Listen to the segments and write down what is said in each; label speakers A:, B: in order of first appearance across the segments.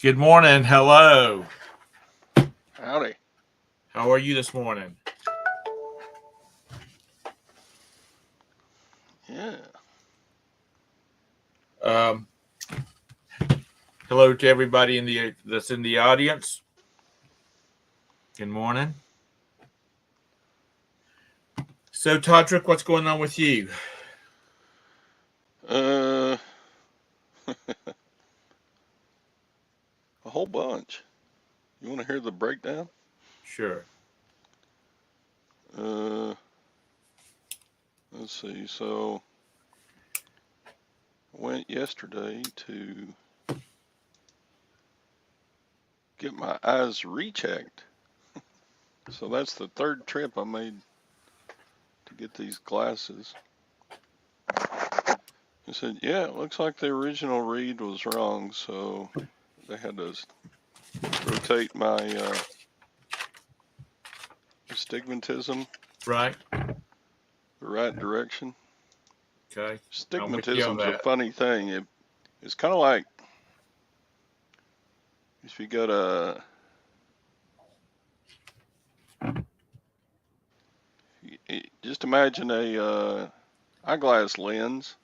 A: Good morning. Hello.
B: Howdy.
A: How are you this morning?
B: Yeah.
A: Um, hello to everybody in the that's in the audience. Good morning. So, Todrick, what's going on with you?
B: Uh, a whole bunch. You want to hear the breakdown?
A: Sure.
B: Uh, let's see. So, I went yesterday to get my eyes rechecked. So that's the third trip I made to get these glasses. I said, yeah, it looks like the original read was wrong, so they had to rotate my astigmatism
A: Right.
B: the right direction.
A: Okay. I'm with you on
B: Stigmatism's a
A: that.
B: funny thing. It's kind of like if you got just imagine a eyeglass lens,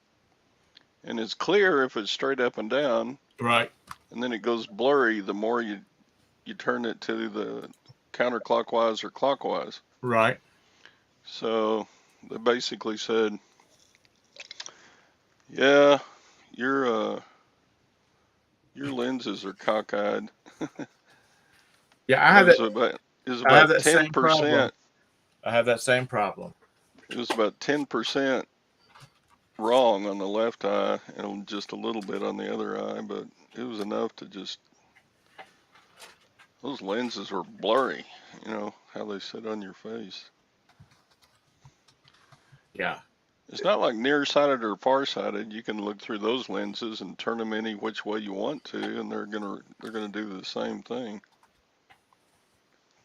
B: and it's clear if it's straight up and down,
A: Right.
B: and then it goes blurry the more you turn it to the counterclockwise or clockwise.
A: Right.
B: So they basically said, yeah, your your lenses are cockeyed.
A: Yeah, I
B: It
A: have that.
B: was about it was
A: I have
B: about
A: that
B: ten
A: same problem.
B: percent.
A: I have that same problem.
B: It was about 10% wrong on the left eye and just a little bit on the other eye, but it was enough to just those lenses were blurry, how they sit on your face.
A: Yeah.
B: It's not like nearsighted or farsighted. You can look through those lenses and turn them any which way you want to, and they're gonna do the same thing,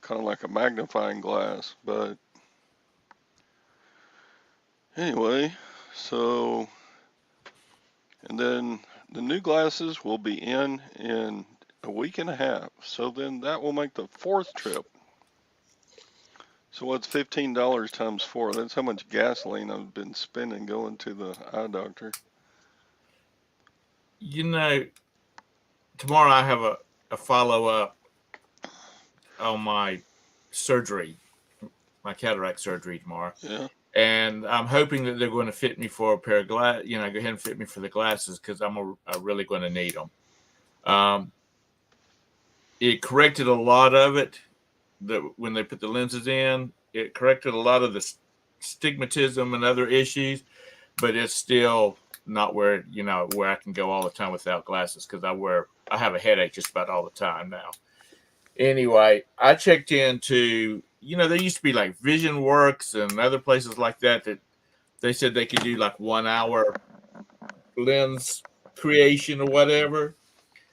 B: kind of like a magnifying glass. But anyway, so and then the new glasses will be in a week and a half. So then that will make the fourth trip. So what's $15 times four? That's how much gasoline I've been spending going to the eye doctor.
A: You know, tomorrow I have a follow up on my surgery, my cataract surgery tomorrow.
B: Yeah.
A: And I'm hoping that they're going to fit me for a pair of glass. Go ahead and fit me for the glasses because I'm really going to need them. Um, it corrected a lot of it. That when they put the lenses in, it corrected a lot of the stigmatism and other issues, but it's still not where I can go all the time without glasses because I have a headache just about all the time now. Anyway, I checked into there used to be like Vision Works and other places like that they said they could do like 1 hour lens creation or whatever.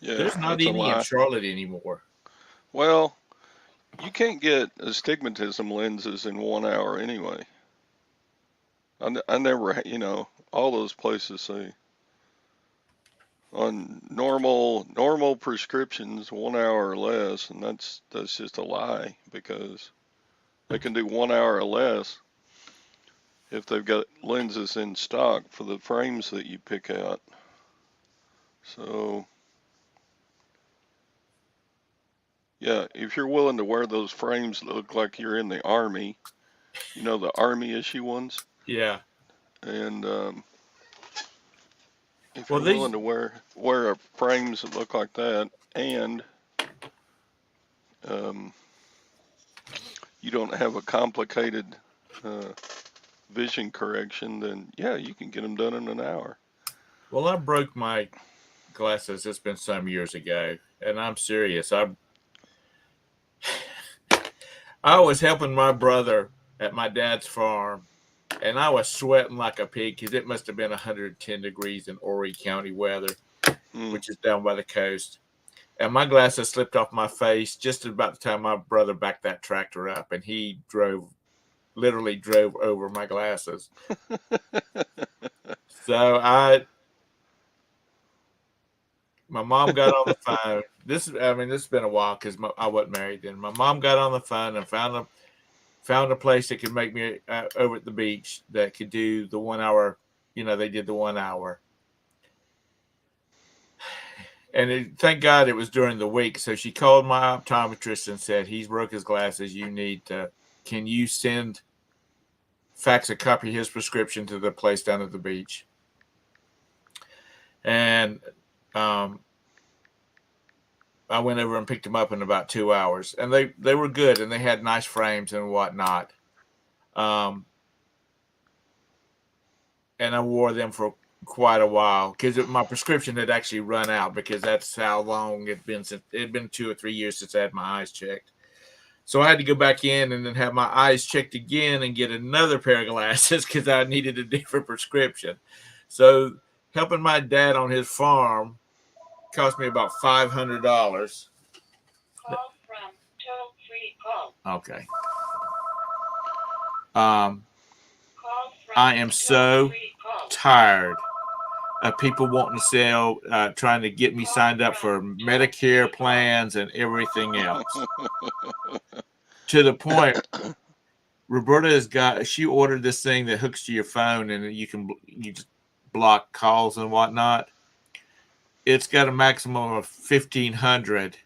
B: Yeah,
A: There's not
B: that's a
A: any in
B: lie.
A: Charlotte anymore.
B: Well, you can't get astigmatism lenses in 1 hour anyway. I never, all those places say on normal prescriptions 1 hour or less, and that's just a lie because they can do 1 hour or less if they've got lenses in stock for the frames that you pick out. So yeah, if you're willing to wear those frames that look like you're in the army, the army issue ones,
A: Yeah.
B: and if
A: Well,
B: you're willing
A: these
B: to wear frames that look like that, and um, you don't have a complicated uh, vision correction, then yeah, you can get them done in an hour.
A: well, I broke my glasses. It's been some years ago, and I'm serious. I was helping my brother at my dad's farm, and I was sweating like a pig because it must have been 110 degrees in Horry County weather,
B: Mm,
A: which is down by the coast. And my glasses slipped off my face just about the time my brother backed that tractor up, and he literally drove over my glasses. So My mom got on the phone. This has been a while because I wasn't married then. My mom got on the phone and found a place that could make me over at the beach that could do the 1 hour. They did the 1 hour, and thank God it was during the week. So she called my optometrist and said he's broke his glasses. Can you fax a copy of his prescription to the place down at the beach? And I went over and picked them up in about 2 hours, and they were good, and they had nice frames and whatnot. And I wore them for quite a while because my prescription had actually run out, because that's how long it had been 2 or 3 years since I had my eyes checked. So I had to go back in and then have my eyes checked again and get another pair of glasses because I needed a different prescription. So helping my dad on his farm cost me about $500. Call from toll-free call. Okay. I am so tired of people wanting to sell, trying to get me signed up for Medicare plans and everything else. To the point, Roberta she ordered this thing that hooks to your phone and you just block calls and whatnot. It's got a maximum of 1,500,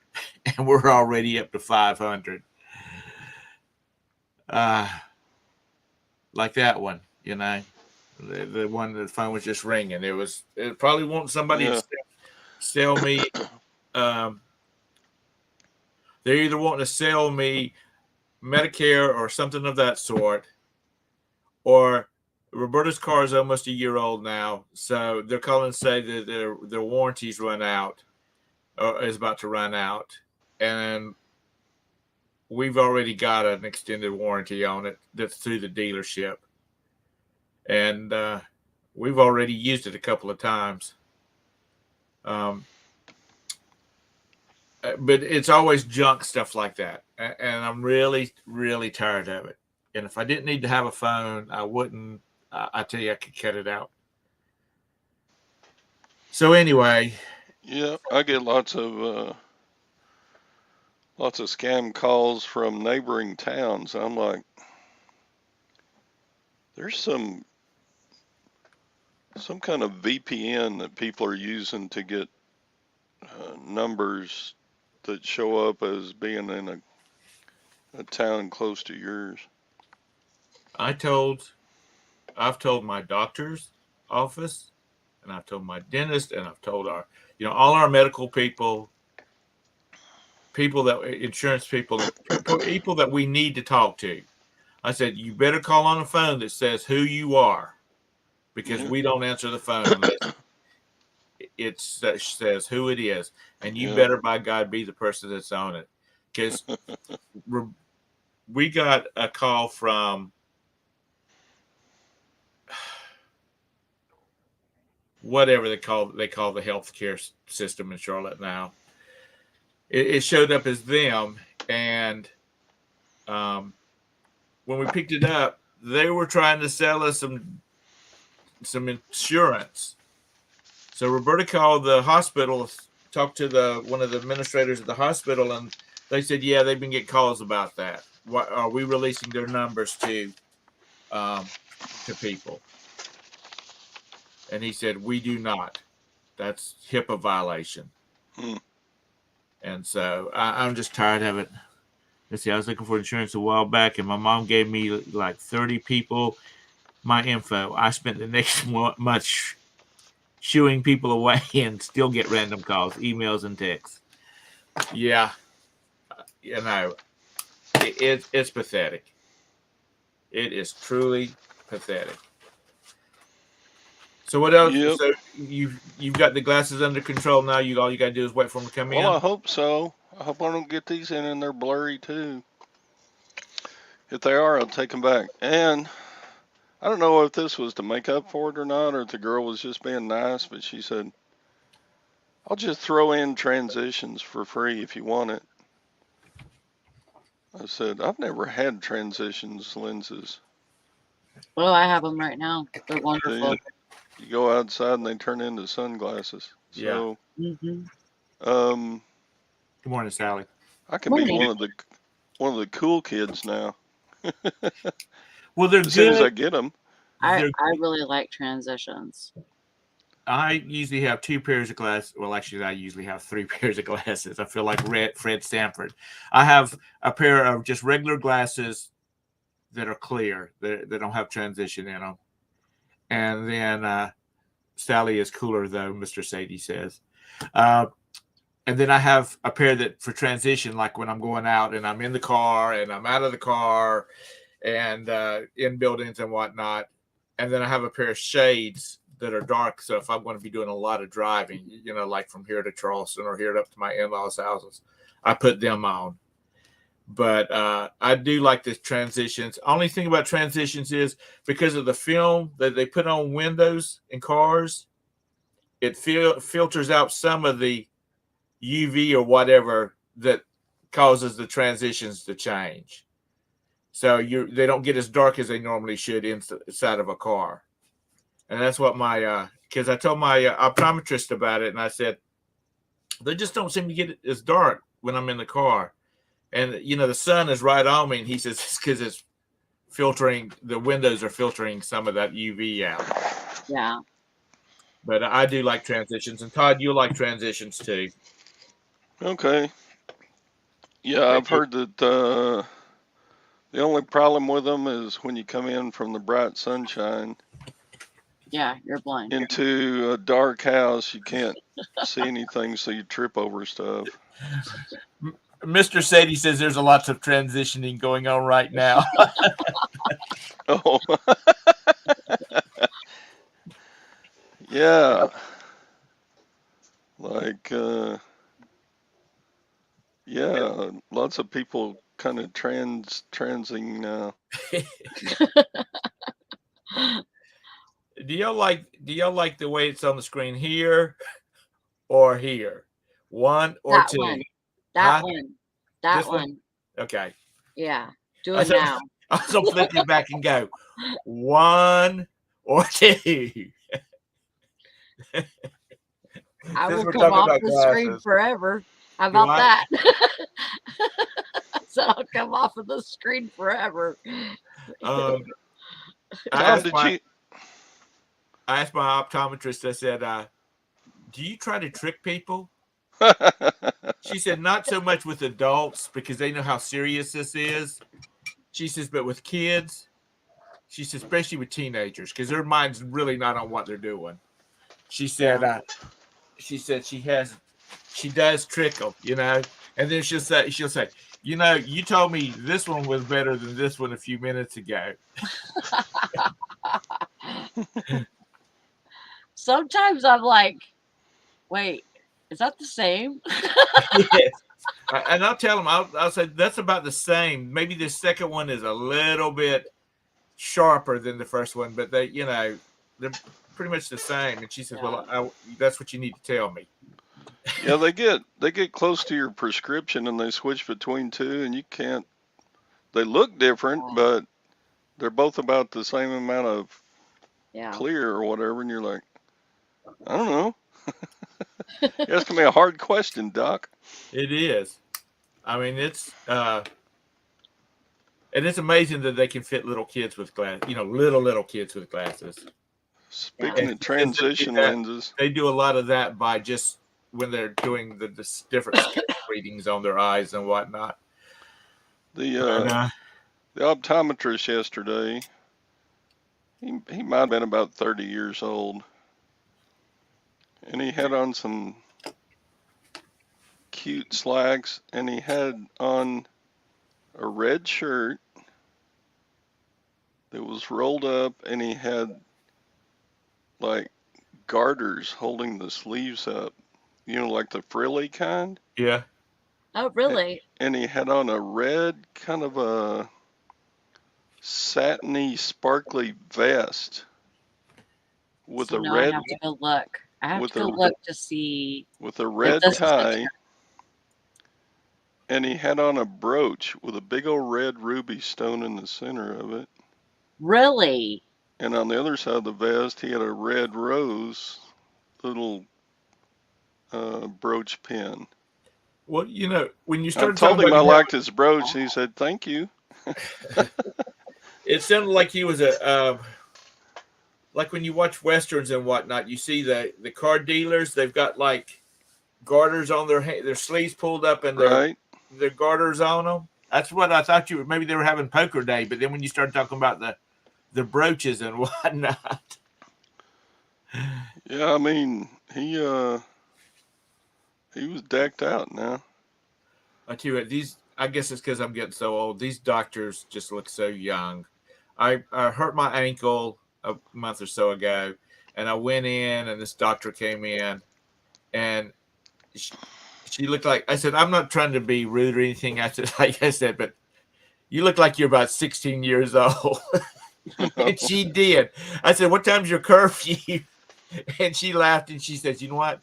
A: and we're already up to 500. Like that one, the one the phone was just ringing. It probably wants somebody to sell me. They're either wanting to sell me Medicare or something of that sort, or Roberta's car is almost a year old now, so they're calling to say that their warranty's run out, or is about to run out, and we've already got an extended warranty on it that's through the dealership, and we've already used it a couple of times. But it's always junk stuff like that, and I'm really, really tired of it. And if I didn't need to have a phone, I wouldn't. I tell you, I could cut it out. So anyway,
B: Yeah, I get lots of scam calls from neighboring towns. I'm like, there's some kind of VPN that people are using to get numbers that show up as being in a town close to yours.
A: I've told my doctor's office, and I've told my dentist, and I've told all our medical people that insurance people that we need to talk to. I said, you better call on a phone that says who you are, because we don't answer the phone unless it says who it is, and you better, by God, be the person that's on it. Because we got a call from whatever they call the healthcare system in Charlotte now. It showed up as them, and when we picked it up, they were trying to sell us some insurance. So Roberta called the hospital, talked to one of the administrators at the hospital, and they said, yeah, they've been getting calls about that. Why are we releasing their numbers to people? And he said, we do not. That's HIPAA violation. And so I'm just tired of it. Let's see, I was looking for insurance a while back, and my mom gave me like 30 people my info. I spent the next month shooing people away and still get random calls, emails, and texts. Yeah, it's pathetic. It is truly pathetic. So what else?
B: Yep.
A: So you've got the glasses under control now. All you got to do is wait for them to come in.
B: Well, I hope so. I hope I don't get these in and they're blurry too. If they are, I'll take them back. And I don't know if this was to make up for it or not, or if the girl was just being nice, but she said, I'll just throw in transitions for free if you want it. I said, I've never had transitions lenses.
C: Well, I have them right now. They're wonderful.
B: You go outside and they turn into sunglasses.
A: Yeah.
B: So,
C: Mm-hmm.
B: um,
A: Good morning, Sally.
B: I can be
C: Morning.
B: one of the cool kids now.
A: Well, they're
B: As soon as
A: good.
B: I get them.
C: I
A: They're.
C: I really like transitions.
A: I usually have two pairs of glasses. Well, actually, I usually have three pairs of glasses. I feel like Fred Sanford. I have a pair of just regular glasses that are clear. They don't have transition in them. And then Sally is cooler, though, Mr. Sadie says. Uh, and then I have a pair that for transition, like when I'm going out and I'm in the car and I'm out of the car and in buildings and whatnot. And then I have a pair of shades that are dark. So if I'm going to be doing a lot of driving, like from here to Charleston or here up to my in-laws' houses, I put them on. But I do like the transitions. Only thing about transitions is because of the film that they put on windows in cars, it filters out some of the UV or whatever that causes the transitions to change. So they don't get as dark as they normally should inside of a car. And that's what because I told my optometrist about it, and I said, they just don't seem to get as dark when I'm in the car. And, the sun is right on me, and he says it's because it's the windows are filtering some of that UV out.
C: Yeah.
A: But I do like transitions. And Todd, you like transitions too.
B: Okay. Yeah, I've heard that the only problem with them is when you come in from the bright sunshine
C: Yeah, you're blind.
B: into a dark house, you can't see anything, so you trip over stuff.
A: Mr. Sadie says there's a lots of transitioning going on right now.
B: Oh, yeah. Like, yeah, lots of people kind of transing now.
A: Do y'all like the way it's on the screen here or here? One or
C: That
A: two?
C: one. That
A: Huh?
C: one. That
A: This one?
C: one.
A: Okay.
C: Yeah. Do
A: I
C: it now.
A: also flip it back and go one or two.
C: I
A: Since
C: will
A: we're
C: come
A: talking
C: off
A: about
C: the screen
A: glasses,
C: forever. How
A: do
C: about
A: I?
C: that? I said I'll come off of the screen forever.
A: I
B: Tom,
A: asked
B: did
A: my
B: you?
A: optometrist. I said, "Do you try to trick people?" She said, "Not so much with adults because they know how serious this is." She says, "But with kids," she says, especially with teenagers, because their mind's really not on what they're doing. She said,
C: Yeah.
A: she does trick them, and then she'll say, you told me this one was better than this one a few minutes ago.
C: Sometimes I'm like, wait, is that the same?
A: Yes. And I'll tell them, I'll say that's about the same. Maybe the second one is a little bit sharper than the first one, but they're pretty much the same. And she says,
C: Yeah.
A: well, that's what you need to tell me.
B: Yeah, they get close to your prescription and they switch between two, and you can't. They look different, but they're both about the same amount of
C: Yeah.
B: clear or whatever, and you're like, I don't know. You're asking me a hard question, Doc.
A: It is. I mean, and it's amazing that they can fit little kids with little kids with glasses.
B: Speaking
A: And
B: of
A: she says
B: transition lenses,
A: they do a lot of that by just when they're doing the different scale readings on their eyes and whatnot.
B: the optometrist yesterday, he might have been about 30 years old, and he had on some cute slacks, and he had on a red shirt that was rolled up, and he had like garters holding the sleeves up, like the frilly kind.
A: Yeah.
C: Oh, really?
B: And he had on a red kind of a satiny, sparkly vest with
C: So
B: a
C: now I
B: red
C: have to go look. I have to
B: with
C: go
B: a
C: look to see
B: with a
C: if
B: red
C: this is the
B: tie, and he had on a brooch with a big old red ruby stone in the center of it.
C: Really?
B: And on the other side of the vest, he had a red rose, little brooch pin.
A: Well, you know, when you
B: I
A: started
B: told
A: talking
B: him I
A: about
B: liked his brooch, and he said, "Thank you."
A: it sounded like he was a like when you watch westerns and whatnot, you see the car dealers. They've got like garters on their sleeves pulled up and
B: Right?
A: their garters on them. That's what I thought you were. Maybe they were having poker day, but then when you started talking about the brooches and whatnot,
B: Yeah, I mean, he was decked out now.
A: I tell you what, these. I guess it's because I'm getting so old. These doctors just look so young. I hurt my ankle a month or so ago, and I went in, and this doctor came in, and she looked like I said, I'm not trying to be rude or anything. I said, like I said, but you look like you're about 16 years old. And she did. I said, what time's your curfew? And she laughed and she says, you know what?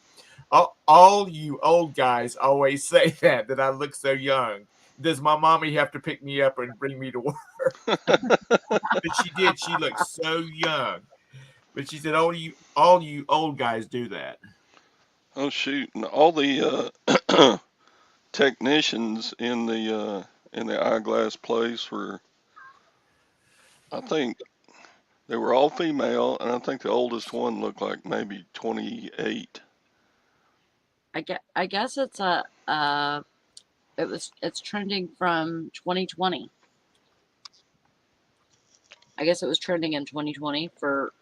A: All you old guys always say that I look so young. Does my mommy have to pick me up and bring me to work? But she did. She looked so young. But she said, all you old guys do that.
B: Oh shoot! And all the technicians in the eyeglass place were, I think, they were all female, and I think the oldest one looked like maybe 28.
C: I guess it's trending from 2020. I guess it was trending in 2020 for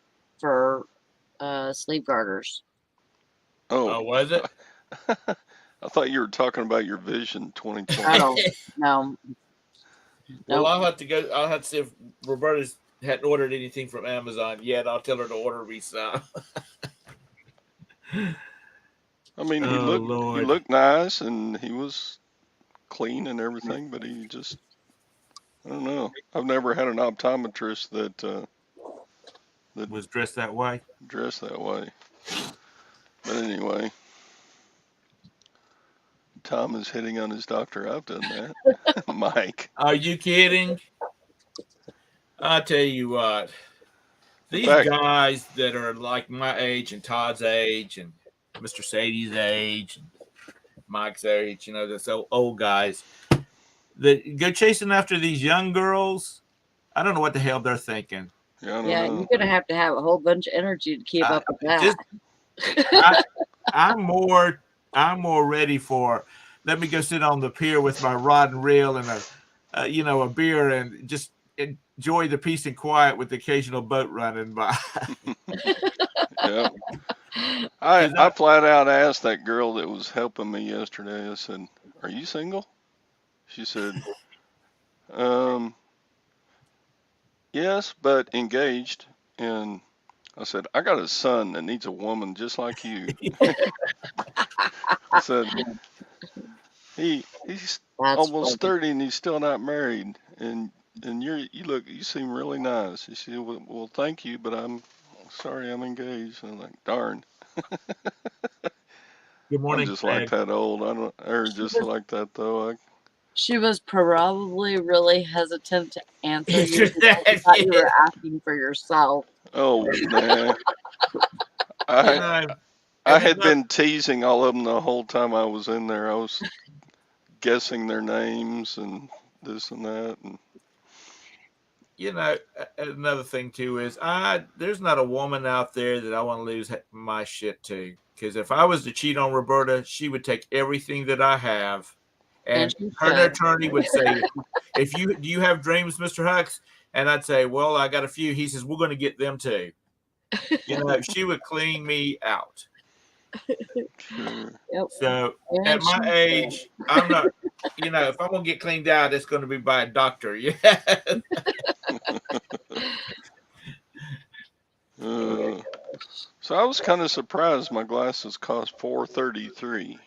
C: sleeve garters.
B: Oh,
A: Oh, was it?
B: I thought you were talking about your Vision
C: I
B: 2020.
C: don't no
A: Well,
C: no.
A: I'll have to go. I'll have to see if Roberta's hadn't ordered anything from Amazon yet. I'll tell her to order me some.
B: I mean,
A: Oh
B: he
A: Lord.
B: looked nice and he was clean and everything, but he just, I don't know. I've never had an optometrist that
A: Was dressed that way.
B: dressed that way. But anyway, Tom is hitting on his doctor. I've done that. Mike.
A: Are you kidding? I tell you what,
B: In
A: these
B: fact,
A: guys that are like my age and Todd's age and Mr. Sadie's age and Mike's age, you know, the so old guys that go chasing after these young girls. I don't know what the hell they're thinking.
B: yeah, I don't
C: Yeah, you're
B: know.
C: gonna have to have a whole bunch of energy to keep
A: I
C: up with that.
A: just I, I'm more ready for. Let me go sit on the pier with my rod and reel and a beer and just enjoy the peace and quiet with the occasional boat running by.
B: Yeah.
A: Because
B: I flat out asked that girl that was helping me yesterday, I said, "Are you single?" She said, um, "Yes, but engaged." And I said, "I got a son that needs a woman just like you." I said, he's
C: That's
B: almost
C: funny.
B: 30 and he's still not married, and you seem really nice." She said, "Well, thank you, but I'm sorry, I'm engaged." I'm like, "Darn,
A: good
B: I'm
A: morning,
B: just like
A: Craig.
B: that old. I don't, or
C: She
B: just
C: was
B: like that though."
C: she was probably really hesitant to answer you
A: Yes.
C: because she thought you were asking for yourself.
B: Oh, nah.
A: You
B: I
A: know,
B: I
A: and there's
B: had
A: not,
B: been teasing all of them the whole time I was in there. I was guessing their names and this and that. And
A: another thing too is there's not a woman out there that I want to lose my shit to. Because if I was to cheat on Roberta, she would take everything that I have,
C: And
A: and
C: she
A: her
C: should.
A: attorney would say, "If you do you have dreams, Mister Hux?" And I'd say, "Well, I got a few." He says, "We're going to get them too." She would clean me out.
B: sure.
C: Yep.
A: So
C: And
A: at my
C: she should.
A: age, I'm not. If I'm gonna get cleaned out, it's going to be by a doctor. Yeah.
C: Oh my
B: Uh,
C: gosh.
B: so I was kind of surprised my glasses cost $433, and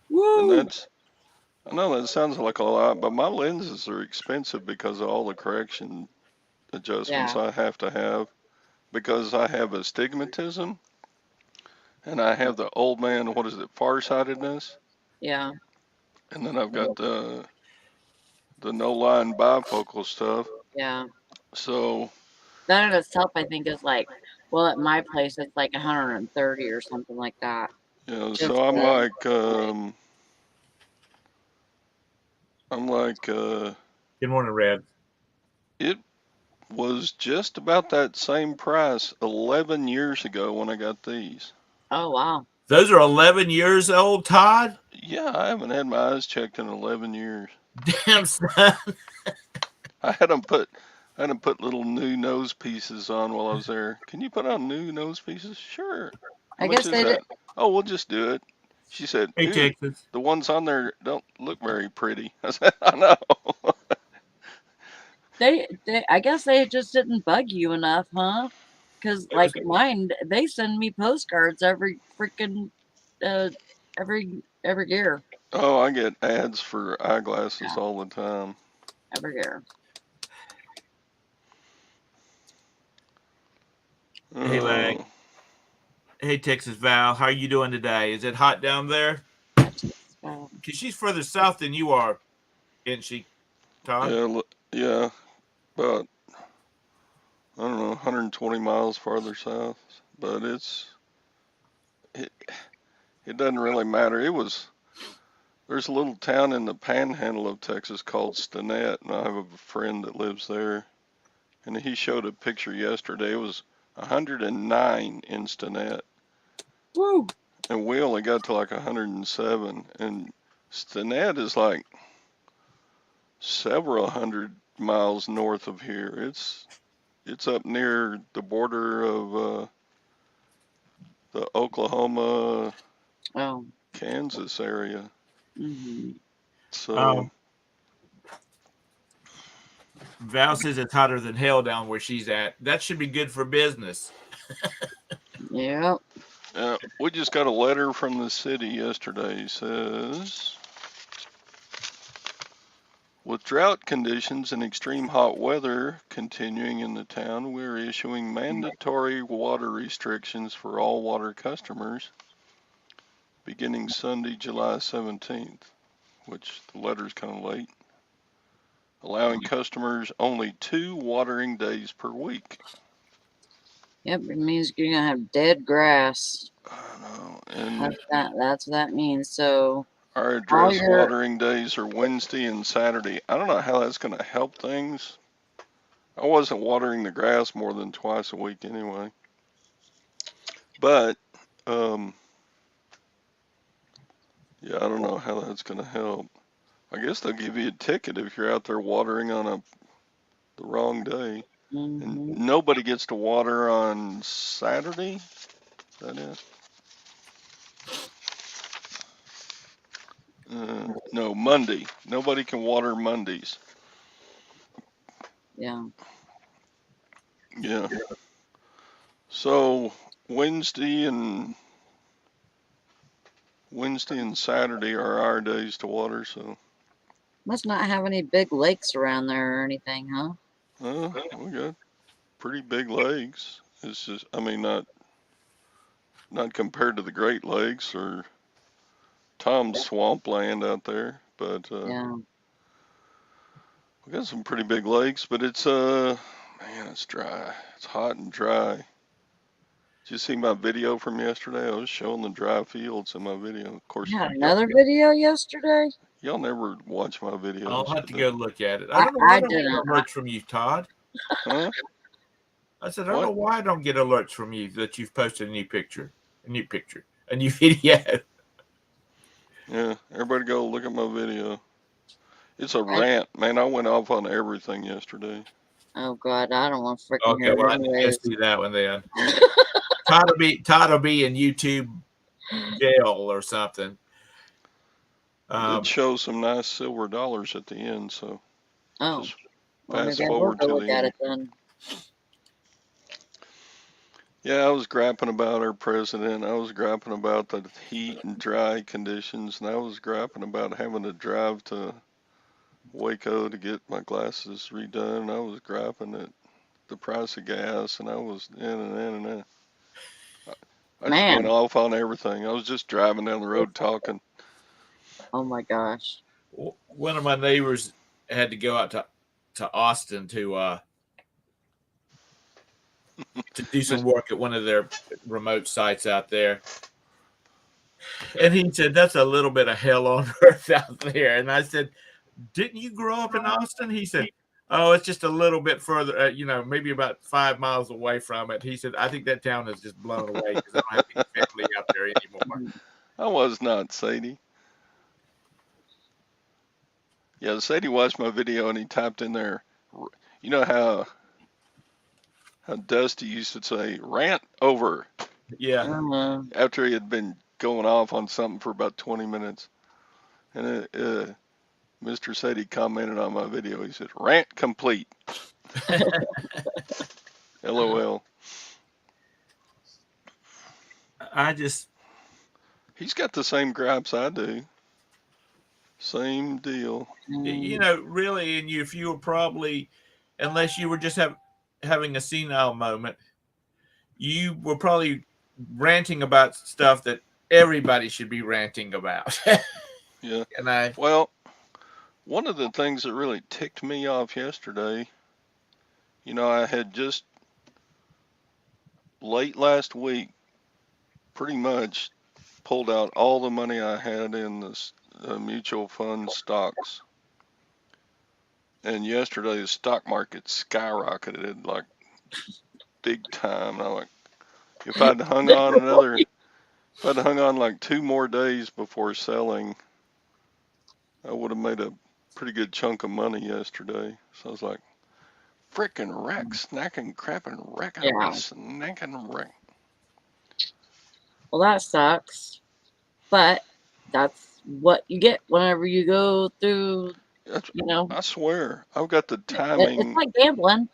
C: Woo!
B: I know that sounds like a lot, but my lenses are expensive because of all the correction adjustments
C: Yeah.
B: I have to have because I have astigmatism and I have the old man, what is it, farsightedness,
C: Yeah.
B: and then I've got the no line bifocal stuff.
C: Yeah.
B: So
C: That in itself, I think, is like, well, at my place, it's like 130 or something like that.
B: Yeah,
C: Just
B: so I'm like,
A: Good morning, Red.
B: it was just about that same price 11 years ago when I got these.
C: oh wow.
A: Those are 11 years old, Todd.
B: Yeah, I haven't had my eyes checked in 11 years.
A: Damn, son.
B: I had them put, I had them put little new nose pieces on while I was there. Can you put on new nose pieces? Sure. How
C: I
B: much
C: guess
B: is
C: they did.
B: that? Oh, we'll just do it. She said,
A: Hey,
B: ooh,
A: Texas.
B: the ones on there don't look very pretty. I said, I know.
C: They I guess they just didn't bug you enough, huh? Because
A: It was,
C: like mine, they send me postcards every freaking uh every year.
B: Oh, I get ads for eyeglasses
C: Yeah,
B: all the time.
C: every year.
A: hey, Lang.
B: Oh,
A: Hey, Texas Val. How are you doing today? Is it hot down there?
C: That's just,
A: Because she's further south than you are, isn't she, Todd?
B: yeah, yeah, about, I don't know, 120 miles farther south. But it, it doesn't really matter. There's a little town in the panhandle of Texas called Stinnett, and I have a friend that lives there. And he showed a picture yesterday. It was 109 in Stinnett,
C: woo.
B: and we only got to like 107. And Stinnett is like several hundred miles north of here. It's up near the border of the Oklahoma,
C: Oh.
B: Kansas area.
C: Hmm.
B: So
A: Um, Val says it's hotter than hell down where she's at. That should be good for business.
C: Yep.
B: we just got a letter from the city yesterday. It says, with drought conditions and extreme hot weather continuing in the town, we're issuing mandatory water restrictions for all water customers beginning Sunday, July 17th, which the letter's kind of late, allowing customers only 2 watering days per week.
C: Yep. It means you're gonna have dead grass.
B: I know. And
C: That's what that means. So
B: our
C: all
B: address
C: your
B: watering days are Wednesday and Saturday. I don't know how that's going to help things. I wasn't watering the grass more than twice a week anyway. But, um, yeah, I don't know how that's going to help. I guess they'll give you a ticket if you're out there watering on the wrong day. And
C: hmm
B: nobody gets to water on Saturday. Is that it? No, Monday. Nobody can water Mondays.
C: yeah.
B: Yeah. So Wednesday and Saturday are our days to water. So
C: Must not have any big lakes around there or anything, huh?
B: we got pretty big lakes. It's just, I mean, not compared to the Great Lakes or Tom's swampland out there, but
C: Yeah.
B: we got some pretty big lakes. But it's man, it's dry. It's hot and dry. Did you see my video from yesterday? I was showing the dry fields in my video. Of course,
C: You had another video yesterday?
B: y'all never watch my
A: I'll
B: videos,
A: have to
B: do
A: go
B: you?
A: look at it. I
C: I
A: don't know why I
C: I
A: don't get
C: didn't.
A: alerts from you, Todd.
B: Huh?
A: I said, I don't know
B: What?
A: why I don't get alerts from you that you've posted a new video.
B: Yeah, everybody go look at my video. It's a rant, man. I went off on everything yesterday.
C: Oh God, I don't want to freaking
A: Okay,
C: hear
A: well,
C: it
A: I need to go
C: anyways.
A: see that one then. Todd will be in YouTube jail or something.
B: I did
A: Um,
B: show some nice silver dollars at the end, so
C: Oh,
B: just
C: well
B: fast
C: maybe I will
B: forward
C: go
B: to
C: look
B: the
C: at
B: end.
C: it then.
B: Yeah, I was griping about our president. I was griping about the heat and dry conditions, and I was griping about having to drive to Waco to get my glasses redone. And I was griping at the price of gas, and I was in and in and in. I just went
C: Man,
B: off on everything. I was just driving down the road talking.
C: oh my gosh.
A: one of my neighbors had to go out to Austin to do some work at one of their remote sites out there. And he said, "That's a little bit of hell on earth out there." And I said, "Didn't you grow up in Austin?" He said, "Oh, it's just a little bit further, maybe about 5 miles away from it." He said, "I think that town is just blown away because I don't have any family out there anymore."
B: I was not, Sadie. Yeah, Sadie watched my video and he typed in there, you know how Dusty used to say, rant over,
A: Yeah.
B: after he had been going off on something for about 20 minutes. And Mr. Sadie commented on my video. He said, rant complete. LOL. He's got the same gripes I do. Same deal.
A: Really, and if you were probably, unless you were just having a senile moment, you were probably ranting about stuff that everybody should be ranting about.
B: Yeah.
A: And
B: Well, one of the things that really ticked me off yesterday, I had just late last week pretty much pulled out all the money I had in the mutual fund stocks. And yesterday the stock market skyrocketed like big time. And I'm like, if I'd hung on like 2 more days before selling, I would have made a pretty good chunk of money yesterday. So I was like, frickin' wreck, snacking, crapping, wrecking,
C: Yeah.
B: snacking, wreck.
C: Well, that sucks. But that's what you get whenever you go through,
B: I swear, I've got the
C: it's
B: timing.
C: like gambling.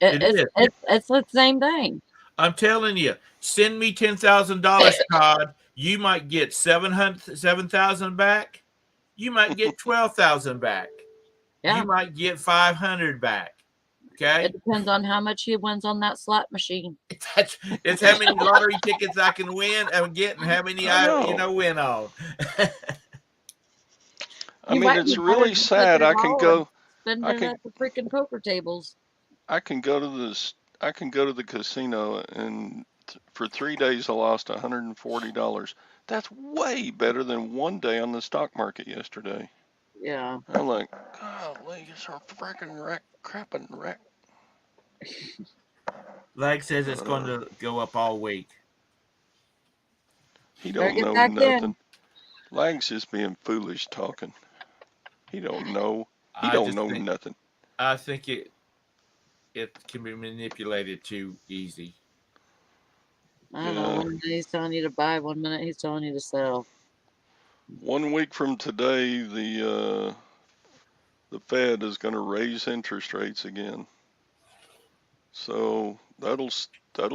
A: It is.
C: It's the same thing.
A: I'm telling you, send me $10,000, Todd. You might get 7,000 back. You might get 12,000 back.
C: Yeah.
A: You might get 500 back. Okay.
C: It depends on how much he wins on that slot machine.
A: It's how many lottery tickets I can win and get, and how many I win on.
B: I mean, it's really sad. I can go.
C: Spend it at the freaking poker tables.
B: I can go to the casino, and for 3 days I lost $140. That's way better than one day on the stock market yesterday.
C: Yeah.
B: I'm like, golly, it's a freaking wreck, crapping wreck.
A: Lag says it's going to go up all week.
B: He don't know nothing. Lag's just being foolish talking. He don't know. He don't know nothing.
A: I think it can be manipulated too easy.
C: I don't know. 1 minute he's telling you to buy, 1 minute he's telling you to sell.
B: 1 week from today, the Fed is going to raise interest rates again. So that'll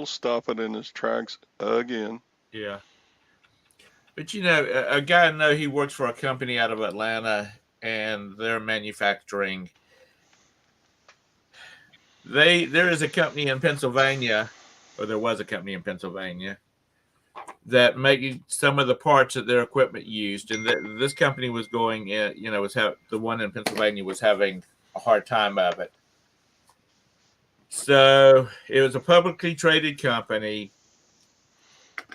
B: stop it in its tracks again.
A: Yeah. But a guy I know, he works for a company out of Atlanta, and they're manufacturing. There is a company in Pennsylvania, or there was a company in Pennsylvania, that making some of the parts that their equipment used, and this company was going in, the one in Pennsylvania was having a hard time of it. So it was a publicly traded company,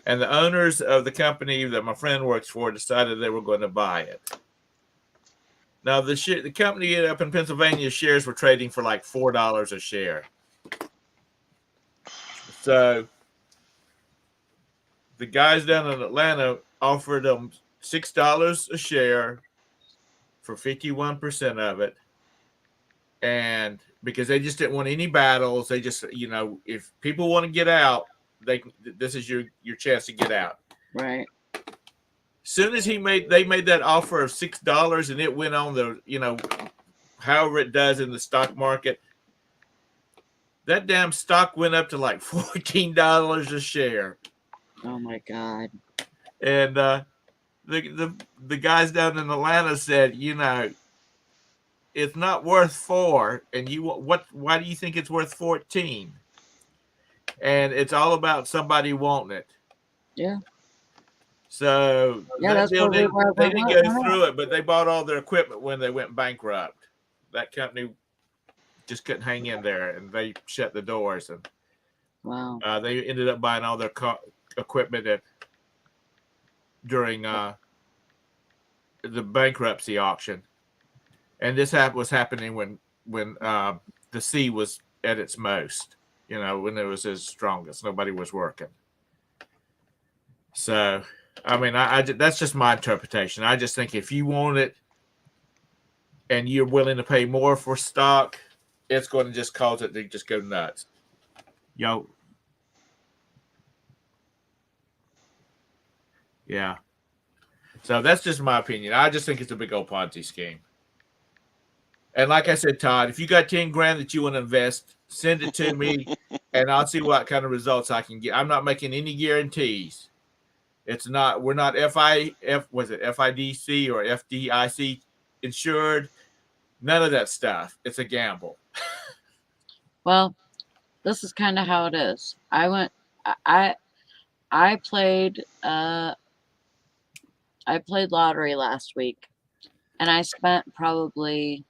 A: and the owners of the company that my friend works for decided they were going to buy it. Now, the company up in Pennsylvania, shares were trading for like $4 a share. So the guys down in Atlanta offered them $6 a share for 51% of it. And because they just didn't want any battles, they just, if people want to get out, this is your chance to get out.
C: Right.
A: Soon as they made that offer of $6, and it went on the, however it does in the stock market, that damn stock went up to like $14 a share.
C: Oh my God.
A: And the guys down in Atlanta said, it's not worth 4, and why do you think it's worth 14? And it's all about somebody wanting it.
C: Yeah.
A: So
C: that's
A: they didn't go through it, but they bought all their equipment when they went bankrupt. That company just couldn't hang in there, and they shut the doors. And
C: wow,
A: they ended up buying all their equipment during the bankruptcy auction, and this was happening when the C was at its most. You know, when it was its strongest, nobody was working. So, I mean, that's just my interpretation. I just think if you want it and you're willing to pay more for stock, it's going to just cause it to just go nuts. Yo, yeah. So that's just my opinion. I just think it's a big old Ponzi scheme. And like I said, Todd, if you got 10 grand that you want to invest, send it to me and I'll see what kind of results I can get. I'm not making any guarantees. It's not, we're not FIDC or FDIC insured. None of that stuff. It's a gamble.
C: Well, this is kind of how it is. I played lottery last week, and I spent probably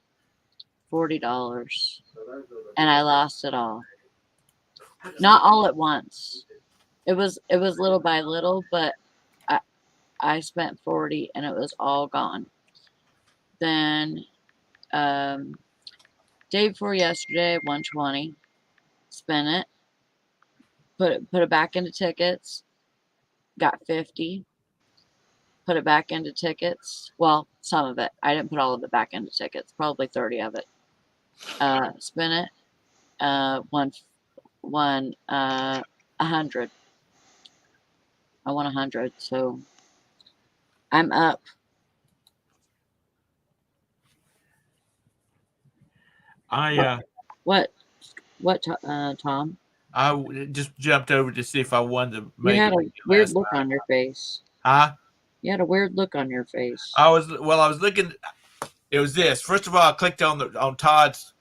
C: $40, and I lost it all. Not all at once. It was little by little, but I spent 40 and it was all gone. Then day before yesterday, 120, spent it, put it back into tickets, got 50, put it back into tickets. Well, some of it. I didn't put all of it back into tickets, probably 30 of it. Spent it, won 100. I won 100, so I'm up. What, Tom?
A: I just jumped over to see if I won the
C: You
A: Mega
C: had a
A: Millions
C: weird
A: last
C: look
A: night.
C: on your face.
A: Huh?
C: You had a weird look on your face.
A: I was looking. It was this. First of all, I clicked on Todd's.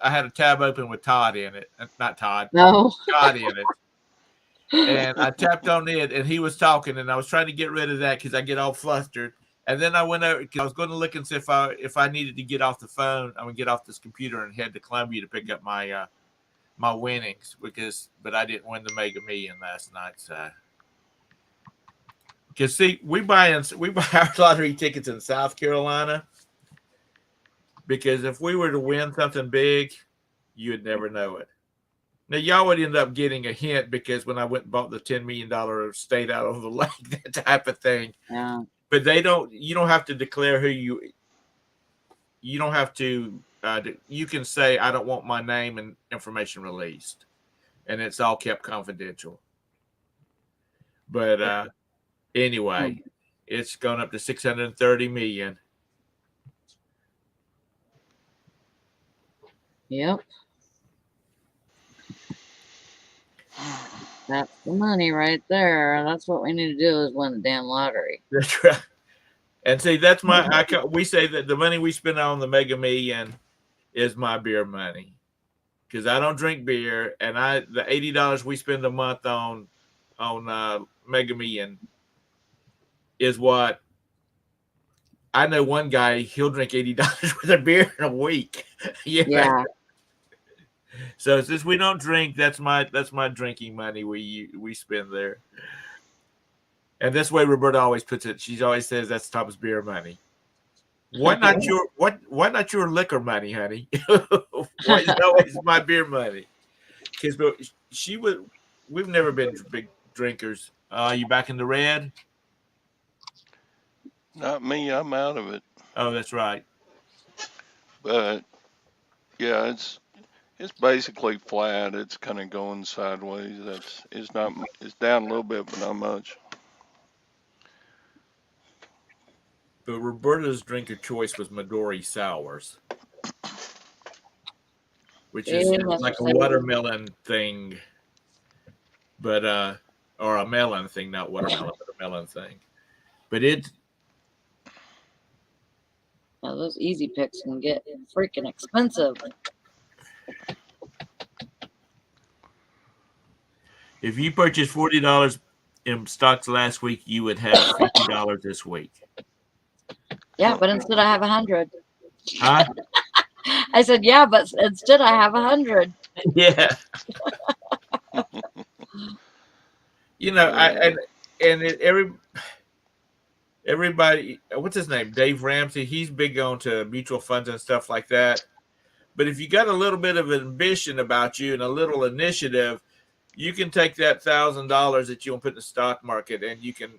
A: I had a tab open with Todd in it, not Todd.
C: No.
A: Todd in it, and I tapped on it, and he was talking, and I was trying to get rid of that because I get all flustered. And then I went over because I was going to look and see if I needed to get off the phone. I would get off this computer and head to Columbia to pick up my my winnings but I didn't win the Mega Million last night. So, because see, we buy our lottery tickets in South Carolina because if we were to win something big, you would never know it. Now, y'all would end up getting a hint because when I went and bought the $10 million estate out on the lake, that type of thing.
C: Yeah.
A: But you don't have to declare you don't have to, you can say, I don't want my name and information released. And it's all kept confidential. But anyway, it's gone up to 630 million.
C: Yep. That's the money right there. That's what we need to do is win the damn lottery.
A: That's right. And see, we say that the money we spend on the Mega Million is my beer money. Because I don't drink beer, and the $80 we spend a month on Mega Million is what I know. One guy, he'll drink $80 worth of beer in a week.
C: Yeah.
A: So since we don't drink, that's my drinking money we spend there. And this way Roberta always puts it. She always says that's Tom's beer money. Why not your liquor money, honey? Why is it always my beer money? Because we've never been big drinkers. You back in the red?
B: Not me. I'm out of it.
A: Oh, that's right.
B: But yeah, it's basically flat. It's kind of going sideways. It's down a little bit, but not much.
A: But Roberta's drink of choice was Midori Sours, which is like a watermelon thing, but or a melon thing, not watermelon, but a melon thing. But
C: those easy picks can get freaking expensive.
A: If you purchased $40 in stocks last week, you would have $50 this week.
C: Yeah, but instead I have 100.
A: Huh?
C: I said, yeah, but instead I have 100.
A: Yeah. You know, everybody, what's his name? Dave Ramsey. He's big on to mutual funds and stuff like that. But if you got a little bit of ambition about you and a little initiative, you can take that $1,000 that you'll put in the stock market, and you can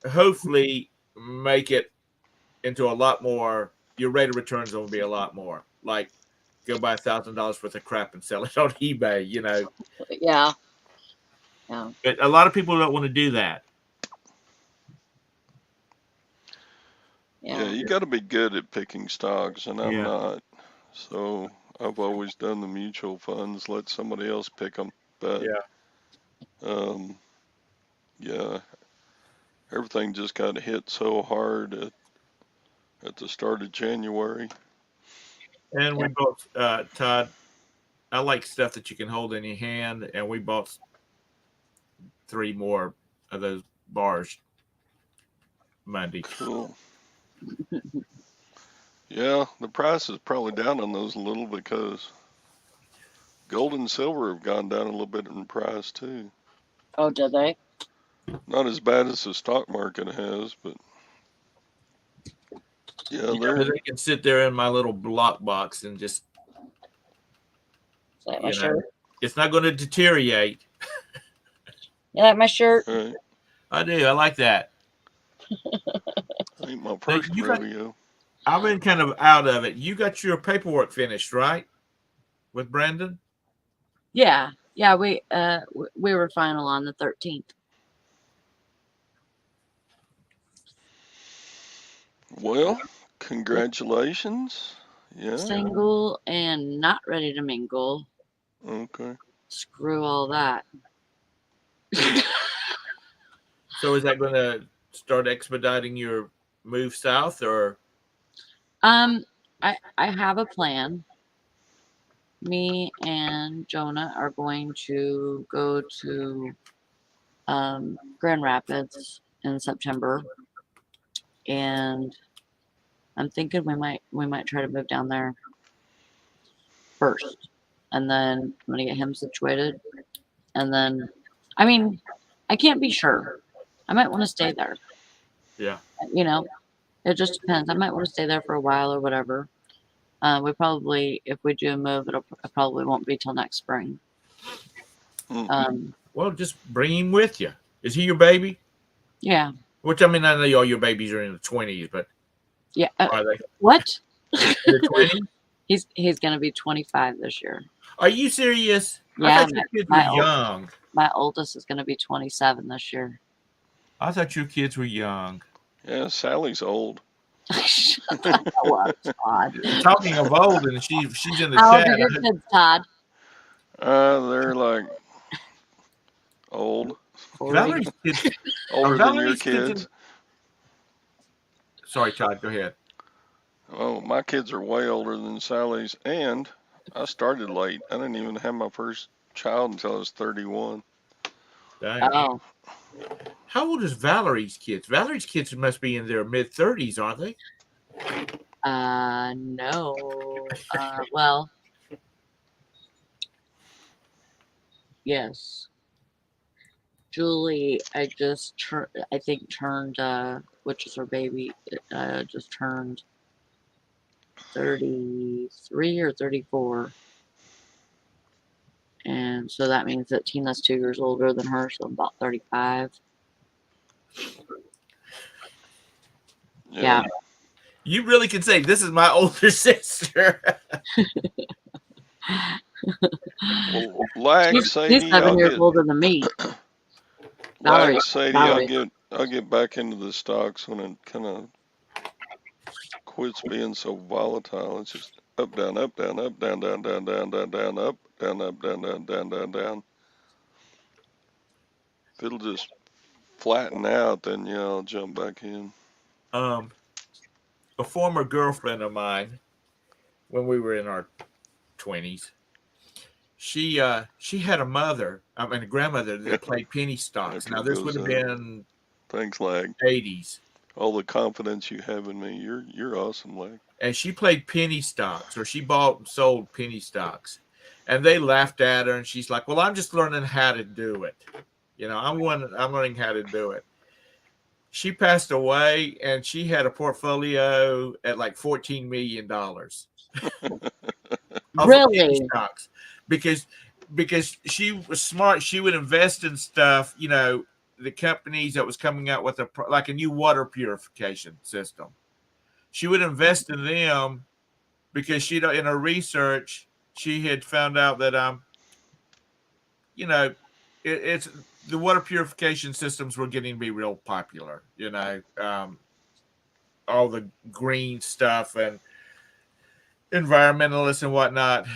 A: hopefully make it into a lot more. Your rate of returns will be a lot more. Like go buy $1,000 worth of crap and sell it on eBay.
C: Yeah. Yeah.
A: But a lot of people don't want to do that.
B: Yeah,
C: Yeah.
B: you got to be good at picking stocks, and I'm
A: Yeah.
B: not. So I've always done the mutual funds, let somebody else pick them. But
A: Yeah.
B: yeah, everything just got hit so hard at the start of January.
A: And we
C: Yeah.
A: bought Todd. I like stuff that you can hold in your hand, and we bought 3 more of those bars Monday.
B: Cool. Yeah, the price is probably down on those a little because gold and silver have gone down a little bit in price too.
C: Oh, did they?
B: Not as bad as the stock market has, but yeah,
A: Yeah,
B: they're
A: but they can sit there in my little block box and just,
C: Is that my shirt?
A: it's not going to deteriorate.
C: You like my shirt?
B: right.
A: I do. I like that.
B: Ain't my
A: So
B: first
A: you got,
B: rodeo.
A: I've been kind of out of it. You got your paperwork finished, right? With Brandon?
C: Yeah. Yeah. We were final on the 13th.
B: Well, congratulations. Yeah.
C: Single and not ready to mingle.
B: Okay.
C: Screw all that.
A: So is that going to start expediting your move south, or?
C: I have a plan. Me and Jonah are going to go to Grand Rapids in September, and I'm thinking we might try to move down there first, and then I'm gonna get him situated, and then I mean I can't be sure. I might want to stay there.
A: Yeah.
C: You know, it just depends. I might want to stay there for a while or whatever. We probably, if we do a move, it probably won't be till next spring.
B: Mm.
A: Well, just bring him with you. Is he your baby?
C: Yeah.
A: Which, I mean, I know all your babies are in the 20s, but
C: Yeah.
A: are they
C: What?
A: in the 20s?
C: He's gonna be 25 this year.
A: Are you serious? I
C: Yeah.
A: thought your kids were young.
C: My oldest is gonna be 27 this year.
A: I thought your kids were young.
B: Yeah, Sally's old.
C: Shut the hell up, Todd.
A: Talking of old, and she's in the
C: How old
A: chat.
C: are your kids, Todd?
B: They're like old.
A: Valerie's kids.
B: Older than your
A: Valerie's
B: kids.
A: Sorry, Todd. Go ahead.
B: Oh, my kids are way older than Sally's, and I started late. I didn't even have my first child until I was 31.
A: Dang.
C: Oh,
A: How old is Valerie's kids? Valerie's kids must be in their mid-30s, aren't they?
C: no. Well, yes. Julie, I think turned, which is her baby, just turned 33 or 34. And so that means that Tina's 2 years older than her, so about 35. Yeah.
A: You really can say, this is my older sister.
B: Well, like Sadie,
C: She's 7 years older than me.
B: Like Sadie, I'll get back into the stocks when it kind of quits being so volatile. It's just up, down, up, down, up, down, down, down, down, down, down, up, down, up, down, down, down, down, down. If it'll just flatten out, then yeah, I'll jump back in.
A: A former girlfriend of mine, when we were in our 20s, she had a mother, a grandmother that played penny stocks. Now this would have been
B: thanks, Lag.
A: 80s.
B: All the confidence you have in me, you're awesome, Lag.
A: And she played penny stocks, or she bought and sold penny stocks, and they laughed at her. And she's like, "Well, I'm just learning how to do it. I'm learning how to do it." She passed away, and she had a portfolio at like $14 million off of penny
C: Really?
A: stocks, because she was smart. She would invest in stuff, the companies that was coming out with like a new water purification system. She would invest in them because in her research she had found out that you know it's the water purification systems were getting to be real popular. All the green stuff and environmentalists and whatnot.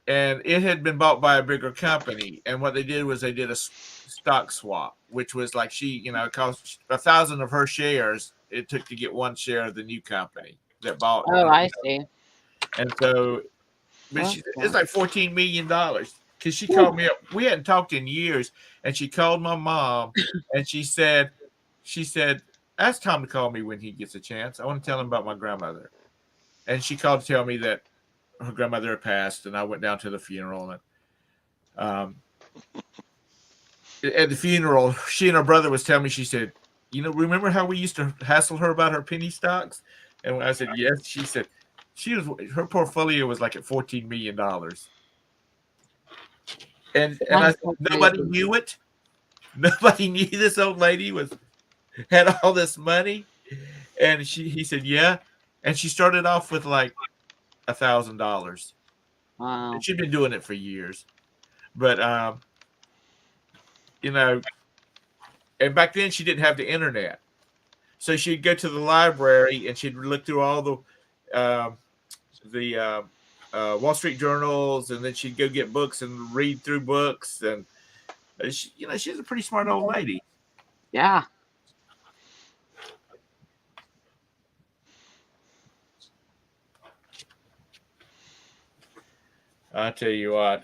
A: And it had been bought by a bigger company. And what they did was they did a stock swap, which was like it cost 1,000 of her shares. It took to get one share of the new company that bought.
C: Oh, I see.
A: And so, but
C: That's
A: it's
C: cool.
A: like $14 million because she
C: Whew.
A: called me up. We hadn't talked in years, and she called my mom, and she said, ask Tom to call me when he gets a chance. I want to tell him about my grandmother. And she called to tell me that her grandmother had passed, and I went down to the funeral. And at the funeral, she and her brother was telling me, she said, remember how we used to hassle her about her penny stocks? And when I said yes, she said her portfolio was like at $14 million. And I
C: That's
A: said,
C: so
A: nobody
C: crazy.
A: knew it. Nobody knew this old lady had all this money. And he said, yeah. And she started off with like $1,000.
C: Wow.
A: She'd been doing it for years. But you know, and back then she didn't have the internet. So she'd go to the library and she'd look through all the Wall Street journals, and then she'd go get books and read through books. And she's a pretty smart old lady.
C: Yeah.
A: I tell you what,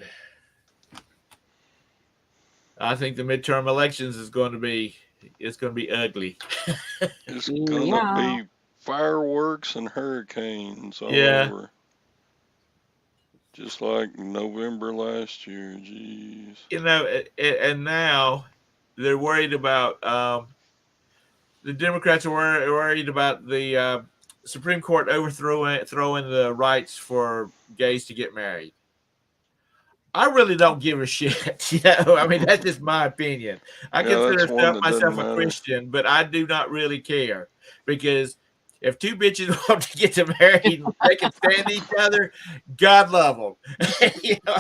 A: I think the midterm elections is going to be ugly.
B: It's gonna
C: Yeah.
B: be fireworks and hurricanes all
A: Yeah,
B: over. Just like November last year. Jeez.
A: and now they're worried about the Democrats are worried about the Supreme Court throwing the rights for gays to get married. I really don't give a shit. I mean, that's just my opinion. I
B: Yeah, that's
A: consider
B: one that doesn't
A: myself a
B: matter.
A: Christian, but I do not really care, because if two bitches want to get to married and they can stand each other, God love them. you know,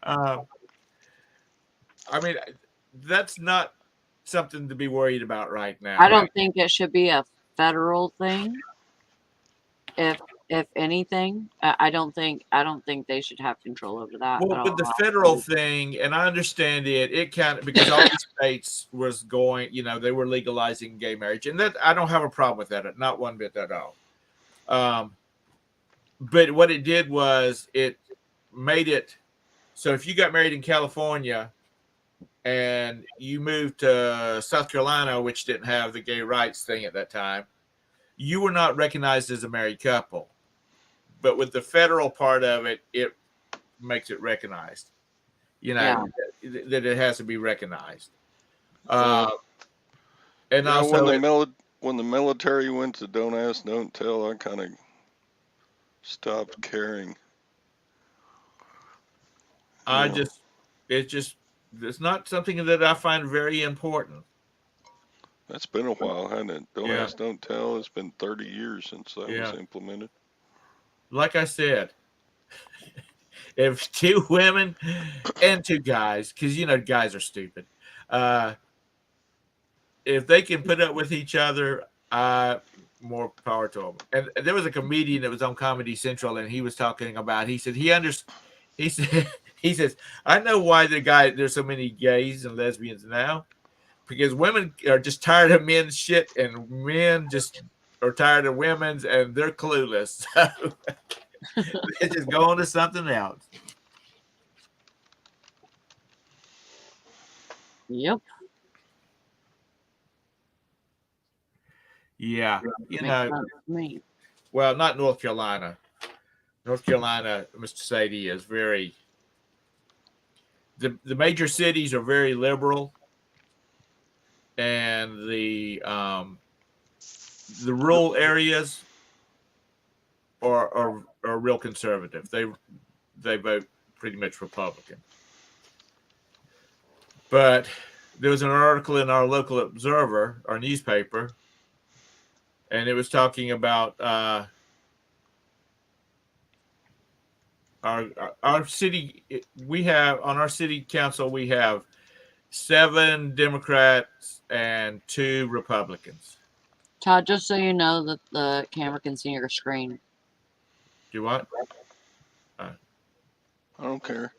A: um, I mean, that's not something to be worried about right
C: I
A: now.
C: don't think it should be a federal thing. If if anything, I don't think they should have control over that
A: Well,
C: at
A: with the
C: all.
A: federal thing, and I understand it kind of, because all these states was going, they were legalizing gay marriage, and that I don't have a problem with that, not one bit at all. Um, but what it did was it made it so if you got married in California and you moved to South Carolina, which didn't have the gay rights thing at that time, you were not recognized as a married couple. But with the federal part of it, it makes it recognized.
C: Yeah.
A: That it has to be recognized.
B: Yeah,
A: Uh, and
B: yeah.
A: also,
B: When the military went to don't ask, don't tell, I kind of stopped caring.
A: I
B: You know,
A: just, it's not something that I find very important.
B: that's been a while, hasn't it? Don't
A: Yeah,
B: ask, don't tell. It's been 30 years since that was
A: yeah.
B: implemented.
A: Like I said, if two women and two guys, because guys are stupid, uh, if they can put up with each other, more power to them. And there was a comedian that was on Comedy Central, and he was talking about. He said he said he says, I know why there's so many gays and lesbians now, because women are just tired of men's shit, and men just are tired of women's, and they're clueless. So they just go on to something else.
C: Yep.
A: Yeah,
C: Makes sense to me.
A: well, not North Carolina. North Carolina, Mr. Sadie, is very the major cities are very liberal, and the rural areas are real conservative. They vote pretty much Republican. But there was an article in our local Observer, our newspaper, and it was talking about our city. We have on our city council we have 7 Democrats and 2 Republicans.
C: Todd, just so you know that the camera can see your screen.
A: Do what?
B: I don't care.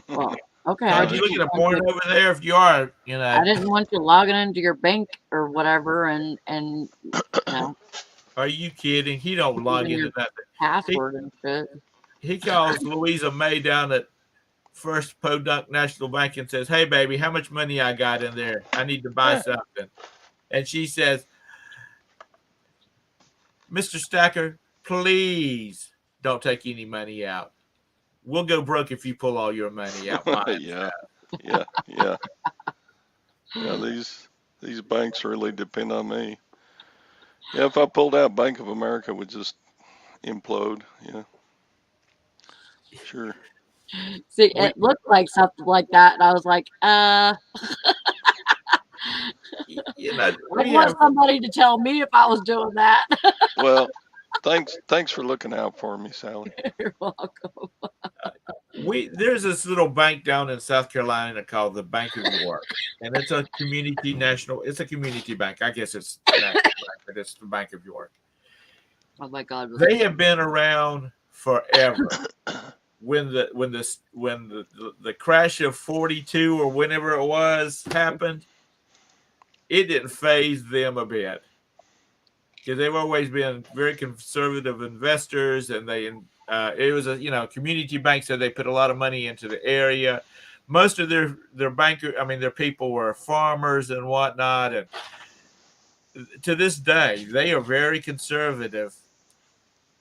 C: Well, okay.
A: Todd,
C: I
A: you
C: just
A: looking
C: didn't
A: at
C: want
A: porn
C: you,
A: over there? If you are,
C: I didn't want you logging into your bank or whatever and you know,
A: are you kidding? He don't log
C: using your
A: into nothing.
C: password and shit.
A: He calls Louisa May down at First Podunk National Bank and says, "Hey, baby, how much money I got in there? I need to buy something." And she says, "Mr. Stacker, please don't take any money out. We'll go broke if you pull all your money out."
B: Yeah. Yeah. These banks really depend on me. Yeah, if I pulled out, Bank of America would just implode. Yeah. Sure.
C: See, it looked like something like that, and I was like,
A: You know,
C: I
A: we
C: want
A: have
C: somebody to tell me if I was doing that.
B: Well, thanks for looking out for me, Sally.
C: You're welcome.
A: there's this little bank down in South Carolina called the Bank of York, and it's a community bank. I guess it's national bank, but it's the Bank of York.
C: Oh my God.
A: They have been around forever. When the crash of 42 or whenever it was happened, it didn't phase them a bit because they've always been very conservative investors, and it was a community bank, so they put a lot of money into the area. Most of their their people were farmers and whatnot, and to this day they are very conservative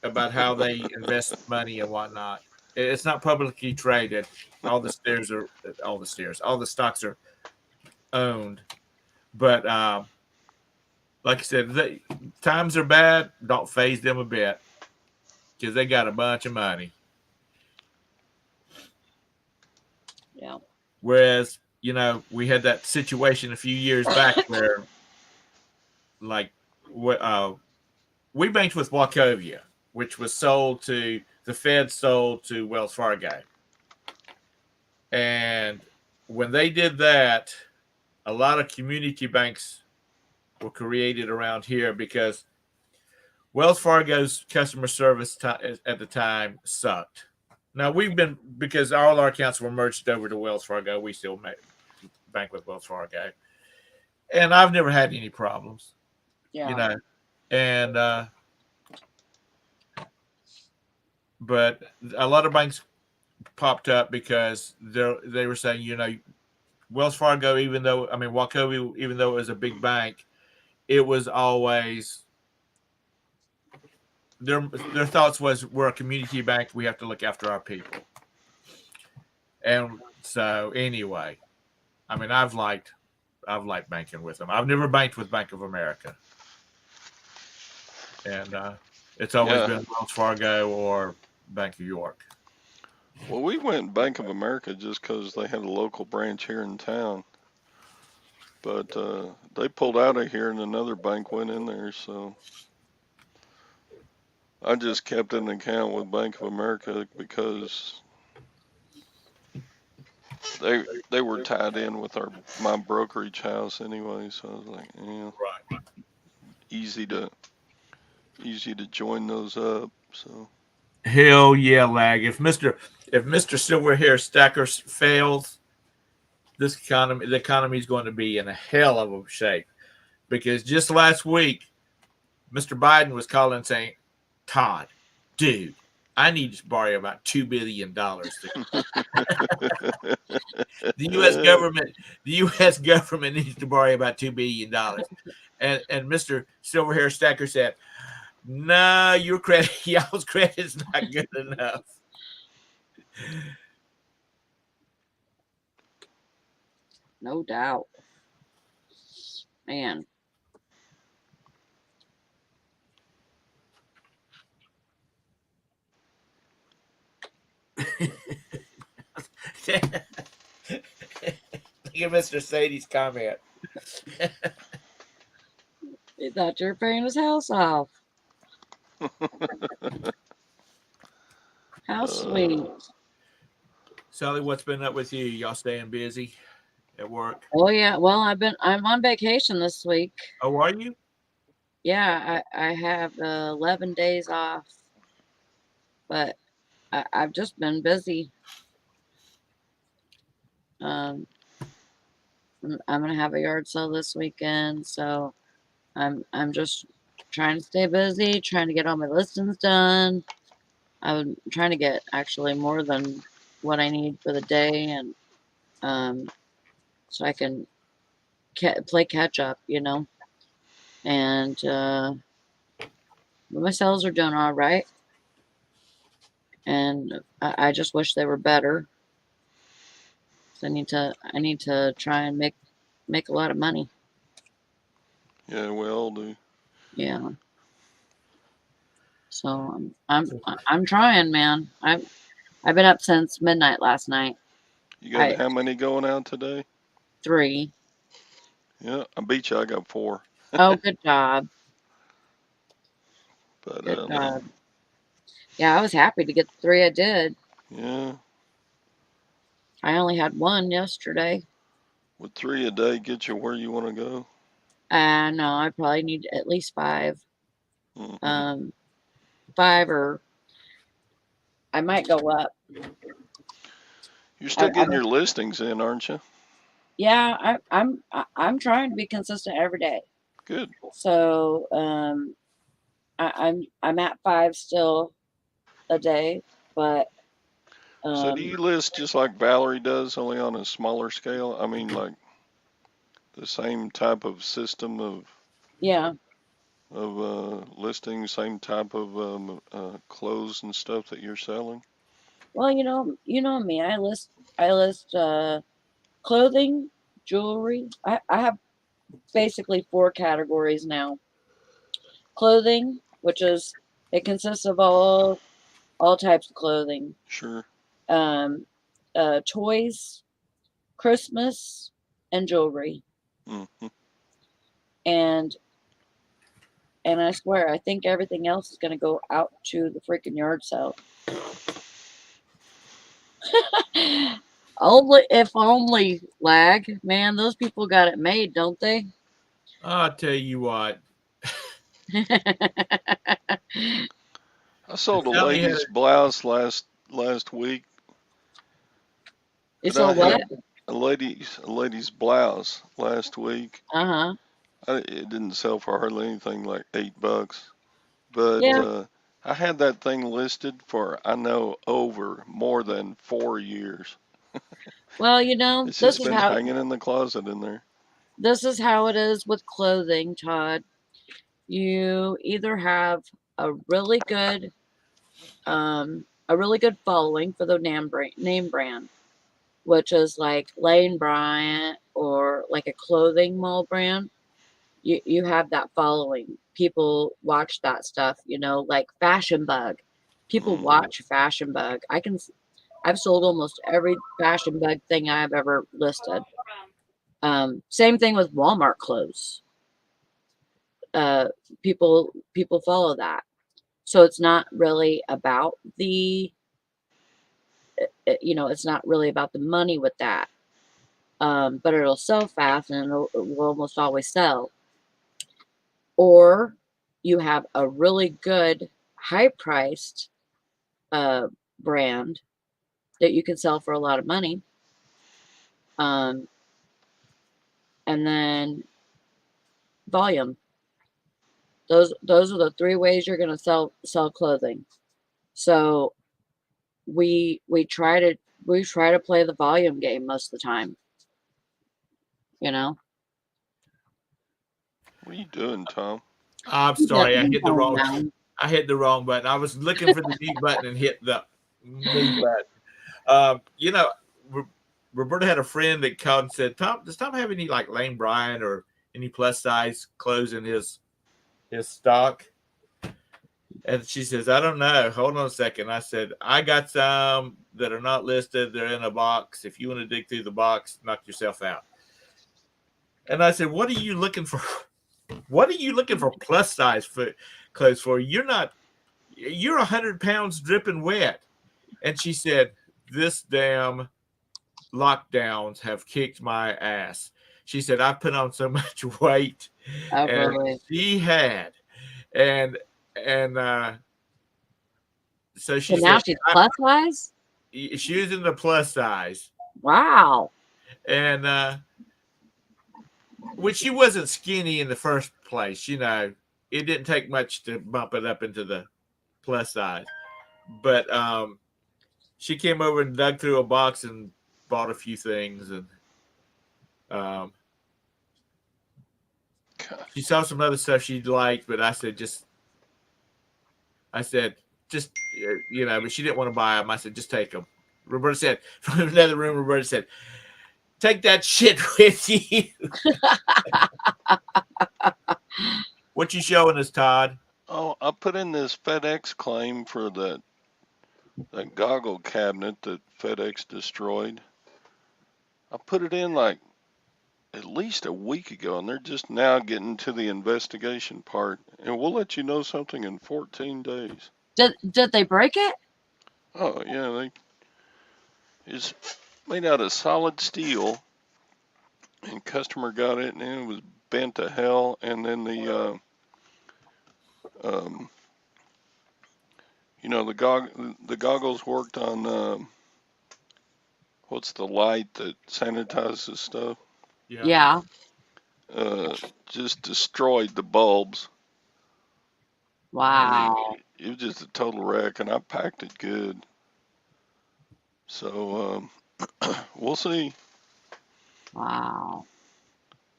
A: about how they invest money and whatnot. It's not publicly traded. All the stocks are owned. But like I said, times are bad. Don't phase them a bit because they got a bunch of money.
C: Yeah.
A: Whereas, we had that situation a few years back where, like, we banked with Wachovia, which was the Fed sold to Wells Fargo. And when they did that, a lot of community banks were created around here because Wells Fargo's customer service at the time sucked. Now because all our accounts were merged over to Wells Fargo, we still bank with Wells Fargo, and I've never had any problems.
C: Yeah.
A: And but a lot of banks popped up because they were saying, Wells Fargo, Wachovia, even though it was a big bank, it was always their thoughts was, we're a community bank, we have to look after our people. And so anyway, I've liked banking with them. I've never banked with Bank of America, and it's always been Wells Fargo or Bank of York.
B: Well, we went Bank of America just because they had a local branch here in town. But they pulled out of here and another bank went in there, so I just kept an account with Bank of America because they were tied in with my brokerage house anyway, so I was like,
A: Right.
B: easy to join those up. So
A: Hell yeah, lag. If Mr. Silver Hair Stacker fails, the economy is going to be in a hell of a shape. Because just last week, Mr. Biden was calling saying, "Todd, dude, I need to borrow about $2 billion. The U.S. government needs to borrow about $2 billion." And Mr. Silver Hair Stacker said, "No, y'all's credit's not good enough."
C: No doubt. Man.
A: Look at Mr. Sadie's comment.
C: He thought you were paying his house off. How sweet.
A: Sally, what's been up with you? Y'all staying busy at work?
C: Oh yeah. Well, I'm on vacation this week.
A: Oh, are you?
C: Yeah, I have 11 days off, but I've just been busy. Um, I'm gonna have a yard sale this weekend, so I'm just trying to stay busy, trying to get all my listings done. I'm trying to get actually more than what I need for the day, and so I can play catch up, And my sales are doing all right, and I just wish they were better. So I need to try and make a lot of money.
B: Yeah, we all do.
C: Yeah. So I'm trying, man. I've been up since midnight last night.
B: You got
C: I
B: how many going out today?
C: 3.
B: Yeah, I beat you. I got 4.
C: Oh, good job.
B: But
C: Good job. Yeah, I was happy to get the 3 I did.
B: yeah,
C: I only had 1 yesterday.
B: would 3 a day get you where you want to go?
C: No, I probably need at least 5.
B: Hmm
C: 5, or I might go up.
B: You're still
C: I
B: getting your listings in, aren't you?
C: Yeah, I'm trying to be consistent every day.
B: Good.
C: So I'm at 5 still a day, but
B: So do you list just like Valerie does, only on a smaller scale? I mean, like the same type of system
C: yeah.
B: of listing, same type of clothes and stuff that you're selling?
C: Well, you know me. I list clothing, jewelry. I have basically 4 categories now. Clothing, which is it consists of all types of clothing.
B: Sure.
C: Um, toys, Christmas, and jewelry.
B: hmm
C: And I swear, I think everything else is going to go out to the freaking yard sale. Only lag, man. Those people got it made, don't they?
A: I'll tell you what.
B: I sold a
A: Sally had
B: lady's blouse last week,
C: You
B: but I
C: sold what?
B: had a lady's blouse last week.
C: Uh huh.
B: It didn't sell for hardly anything, like $8, but
C: Yeah.
B: I had that thing listed for I know over more than 4 years.
C: Well,
B: It's just been hanging in the closet in there.
C: this is how it is with clothing, Todd. You either have a really good following for the name brand, which is like Lane Bryant or like a clothing mall brand. You have that following. People watch that stuff, like Fashion Bug. People
B: Mm,
C: watch Fashion Bug. I've sold almost every Fashion Bug thing I've ever listed. Same thing with Walmart clothes. Uh, people follow that. So it's not really about it's not really about the money with that. But it'll sell fast, and it will almost always sell. Or you have a really good high priced uh, brand that you can sell for a lot of money. Um, and then volume. Those are the 3 ways you're going to sell clothing. So we try to play the volume game most of the time. You know.
B: what are you doing, Tom?
A: I'm sorry, I hit the wrong. I hit the wrong button. I was looking for the mute button and hit the mute button. You know, Roberta had a friend that called and said, "Tom, does Tom have any like Lane Bryant or any plus size clothes in his stock? And she says, I don't know. Hold on a second. I said, I got some that are not listed. They're in a box. If you want to dig through the box, knock yourself out. And I said, what are you looking for? What are you looking for plus size clothes for? You're 100 pounds dripping wet. And she said, this damn lockdowns have kicked my ass. She said, I put on so much weight.
C: Oh,
A: And
C: really?
A: she had. And so she
C: So now
A: said,
C: she's plus size?
A: she was in the plus size.
C: Wow.
A: And which she wasn't skinny in the first place. You know, it didn't take much to bump it up into the plus size. But she came over and dug through a box and bought a few things. And she saw some other stuff she liked, but I said, just, you know, but she didn't want to buy them. I said, just take them. Roberta said, from another room, Roberta said, take that shit with you. What you showing us, Todd?
B: Oh, I put in this FedEx claim for that goggle cabinet that FedEx destroyed. I put it in like at least a week ago, and they're just now getting to the investigation part. And we'll let you know something in 14 days.
C: Did they break it?
B: Oh yeah, it's made out of solid steel, and customer got it, and it was bent to hell. And then the you know, the goggles worked on what's the light that sanitizes stuff?
C: Yeah.
B: Just destroyed the bulbs.
C: Wow.
B: It was just a total wreck, and I packed it good. So we'll see.
C: Wow.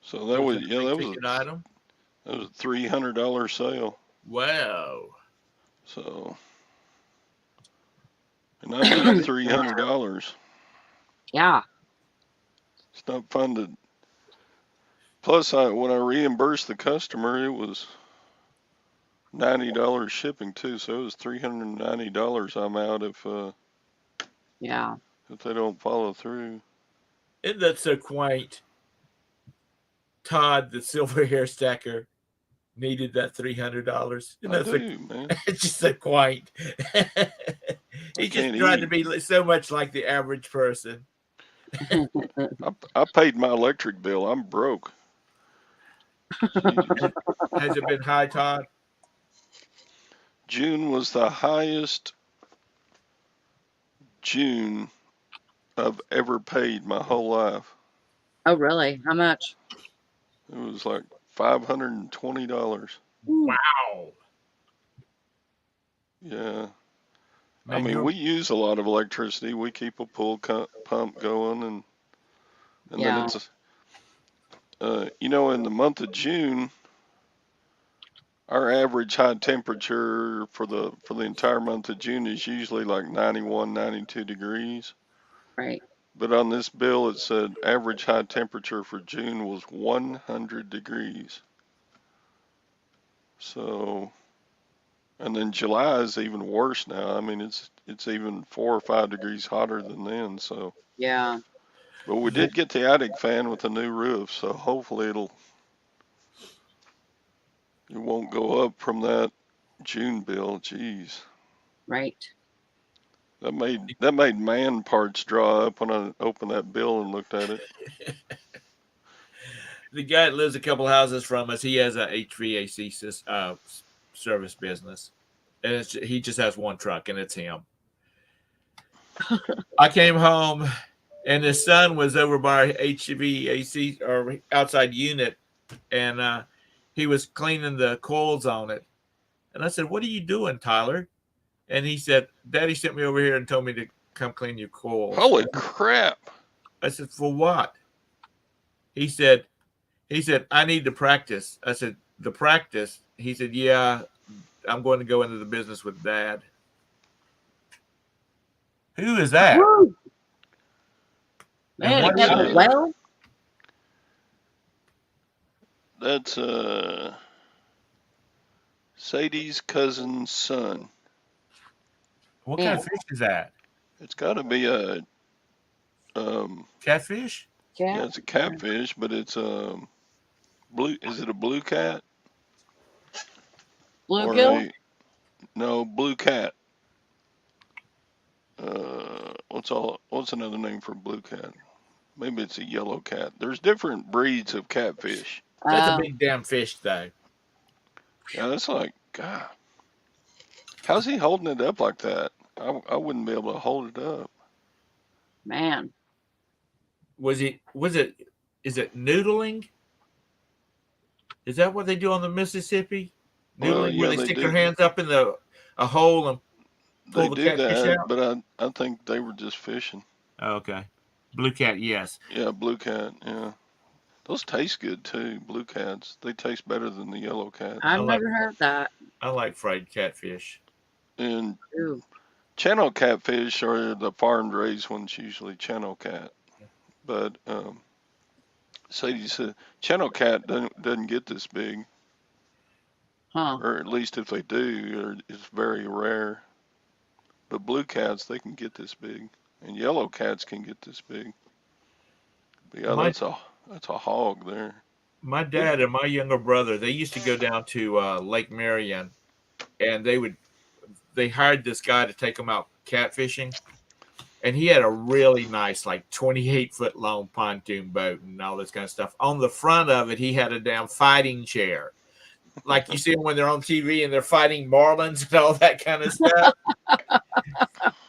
B: So that was that was
A: ticket item.
B: that was a $300 sale.
A: Wow.
B: So, and I need $300.
C: Yeah.
B: It's not fun to. Plus, when I reimbursed the customer, it was $90 shipping too, so it was $390 I'm out
C: Yeah.
B: if they don't follow through.
A: Isn't that so quaint? Todd, the silver hair stacker, needed that $300.
B: I do, man.
A: It's just so quaint. He just
B: can't
A: tried to
B: eat.
A: be so much like the average person.
B: I paid my electric bill. I'm broke. Jesus.
A: Has it been high, Todd?
B: June was the highest June I've ever paid my whole life.
C: Oh, really? How much?
B: It was like $520.
A: Wow.
B: Yeah.
A: Man,
B: I mean, we use a lot of electricity. We keep a pool pump going, and
C: Yeah.
B: then it's you know, in the month of June, our average high temperature for the entire month of June is usually like 91, 92 degrees.
C: Right.
B: But on this bill, it said average high temperature for June was 100 degrees. So, and then July is even worse now. I mean, it's even 4 or 5 degrees hotter than then. So,
C: Yeah.
B: but we did get the attic fan with a new roof, so hopefully it won't go up from that June bill. Jeez.
C: Right.
B: That made man parts draw up when I opened that bill and looked at it.
A: The guy that lives a couple houses from us, he has a HVAC service business, and he just has one truck, and it's him. I came home, and his son was over by our HVAC or outside unit, and he was cleaning the coils on it. And I said, "What are you doing, Tyler?" And he said, "Daddy sent me over here and told me to come clean your coils."
B: Holy crap!
A: I said, "For what?" He said, "I need to practice." I said, "The practice?" He said, "Yeah, I'm going to go into the business with Dad." Who is that?
C: Woo!
A: And
C: Man,
A: what
C: it kept
A: is
C: it
A: it?
C: well.
B: That's Sadie's cousin's son.
A: What
C: Yeah.
A: kind of fish is that?
B: It's got to be a
A: Catfish?
B: yeah,
C: Cat?
B: it's a catfish, but it's blue. Is it a blue cat or
C: Bluegill?
B: no blue cat? What's another name for blue cat? Maybe it's a yellow cat. There's different breeds of catfish.
A: That's a
C: Oh,
A: big damn fish, though.
B: Yeah, that's like God. How's he holding it up like that? I wouldn't be able to hold it up.
C: man.
A: Was it? Is it noodling? Is that what they do on the Mississippi?
B: Well,
A: Noodling, where
B: yeah,
A: they stick their hands up in a hole and
B: they
A: pull the
B: do
A: catfish
B: that,
A: out?
B: but I think they were just fishing.
A: Oh, okay. Blue cat, yes.
B: Yeah, blue cat. Yeah, those taste good too. Blue cats. They taste better than the yellow cats.
A: I
C: I've
A: like
C: never heard that.
A: I like fried catfish.
B: And
C: Ooh.
B: channel catfish are the farm raised ones, usually channel cat. But Sadie said channel cat doesn't get this big,
C: Huh.
B: or at least if they do, it's very rare. But blue cats they can get this big, and yellow cats can get this big. But yeah,
A: My
B: that's a hog there.
A: my dad and my younger brother, they used to go down to Lake Marion, and they hired this guy to take them out catfishing, and he had a really nice, like 28-foot long pontoon boat and all this kind of stuff. On the front of it, he had a damn fighting chair, like you see them when they're on TV and they're fighting marlins and all that kind of stuff.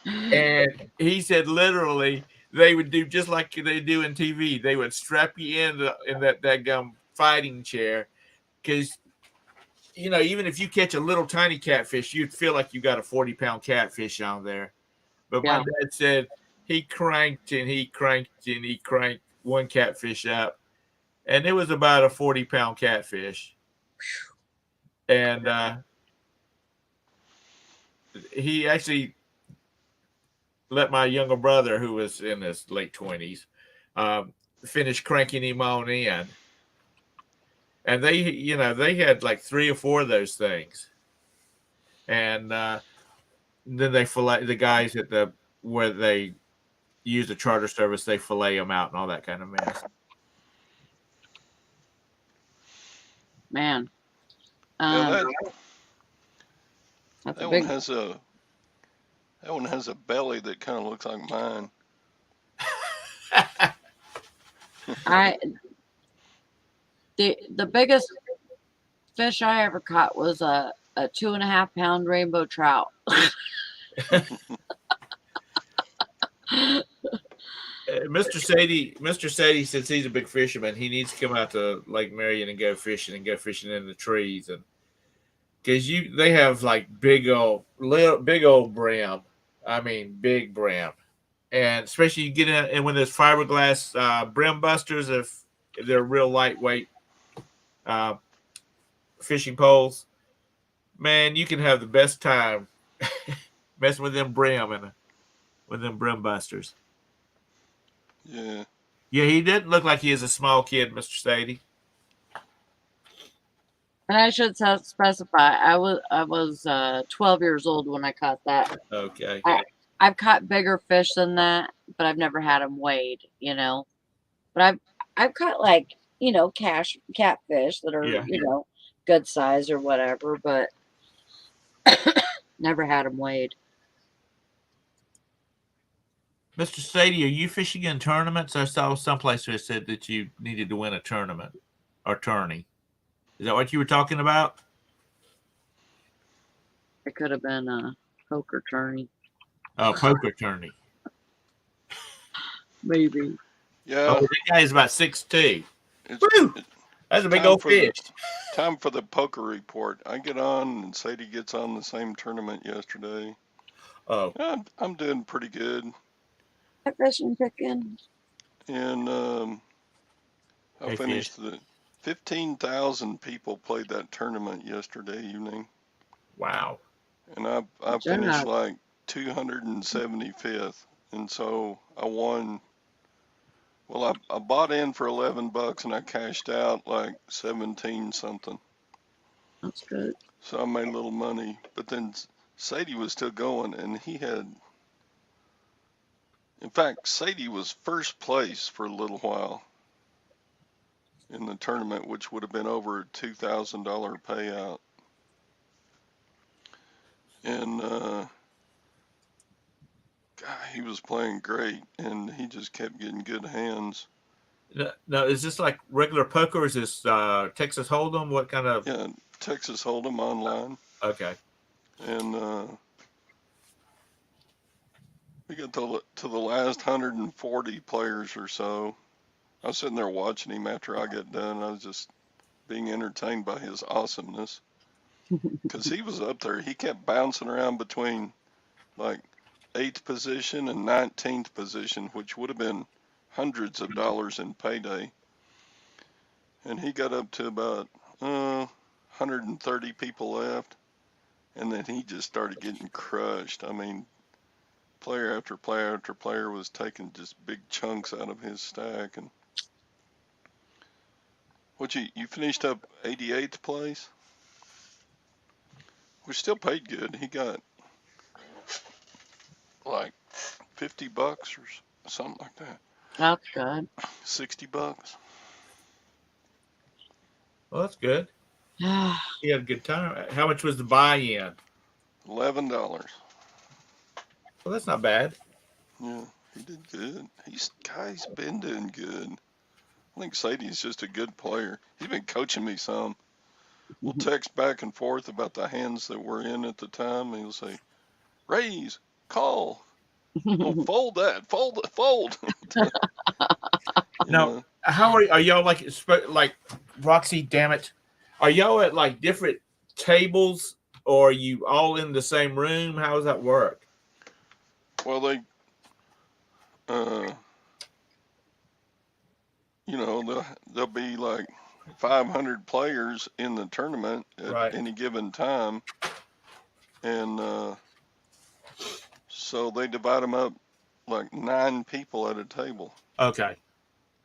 A: And he said literally they would do just like they do in TV. They would strap you in that gum fighting chair because even if you catch a little tiny catfish, you'd feel like you got a 40-pound catfish on there. But my
C: Yeah.
A: dad said he cranked and he cranked and he cranked one catfish up, and it was about a 40-pound catfish. And he actually let my younger brother, who was in his late 20s, finish cranking him on in. And they had like 3 or 4 of those things. And then they fillet the guys at where they use the charter service, they fillet them out and all that kind of mess.
C: Man.
B: Yeah,
C: That's a
B: that one
C: big.
B: has a belly that kind of looks like mine.
C: I the biggest fish I ever caught was a 2.5 pound rainbow trout.
A: Mr. Sadie, since he's a big fisherman, he needs to come out to Lake Marion and go fishing in the trees, and because they have like big old brim. I mean, big brim, and especially you get in and when there's fiberglass brim busters, if they're real lightweight uh, fishing poles, man, you can have the best time messing with them brim and with them brim busters.
B: Yeah.
A: Yeah, he didn't look like he is a small kid, Mr. Sadie.
C: And I should specify, I was 12 years old when I caught that.
A: Okay.
C: I've caught bigger fish than that, but I've never had them weighed. But I've caught like catfish that are
A: Yeah.
C: good size or whatever, but never had them weighed.
A: Mr. Sadie, are you fishing in tournaments? I saw someplace where it said that you needed to win a tournament or tourney. Is that what you were talking about?
C: It could have been a poker tourney,
A: Oh, poker tourney.
C: maybe.
B: Yeah.
A: Oh, that guy is about 6'2".
B: It's
A: Woo! That's a big old fish.
B: Time for the poker report. I get on and Sadie gets on the same tournament yesterday.
A: Oh,
B: I'm doing pretty good.
C: Fishing picking.
B: And I
A: hey,
B: finished
A: fish.
B: 15,000 people played that tournament yesterday evening.
A: Wow.
B: And I finished like 275th. And so I won Well, I bought in for $11 and I cashed out like 17 something.
C: That's good.
B: So I made a little money. But then Sadie was still going, and he had, in fact, Sadie was first place for a little while in the tournament, which would have been over a $2,000 payout. And God, he was playing great, and he just kept getting good hands.
A: Now, is this like regular poker? Or is this Texas Hold'em? What kind of?
B: Yeah, Texas Hold'em online,
A: Okay.
B: and we got to the last 140 players or so. I was sitting there watching him after I got done. I was just being entertained by his awesomeness because he was up there. He kept bouncing around between like 8th position and 19th position, which would have been hundreds of dollars in payday. And he got up to about 130 people left, and then he just started getting crushed. I mean, player after player after player was taking just big chunks out of his stack. And what you finished up 88th place? We still paid good. He got like $50 or something like that.
C: That's good.
B: $60.
A: Well, that's good. He had a good time. How much was the buy-in?
B: $11.
A: Well, that's not bad.
B: Yeah, he did good. Guy's been doing good. I think Sadie's just a good player. He's been coaching me some. We'll text back and forth about the hands that we're in at the time. And he'll say, raise, call. Oh, fold that, fold.
A: Now, how are y'all like Roxy? Damn it, are y'all at like different tables, or are you all in the same room? How does that work?
B: Well, they, there'll be like 500 players in the tournament at any given time, and so they divide them up like 9 people at a table.
A: Okay,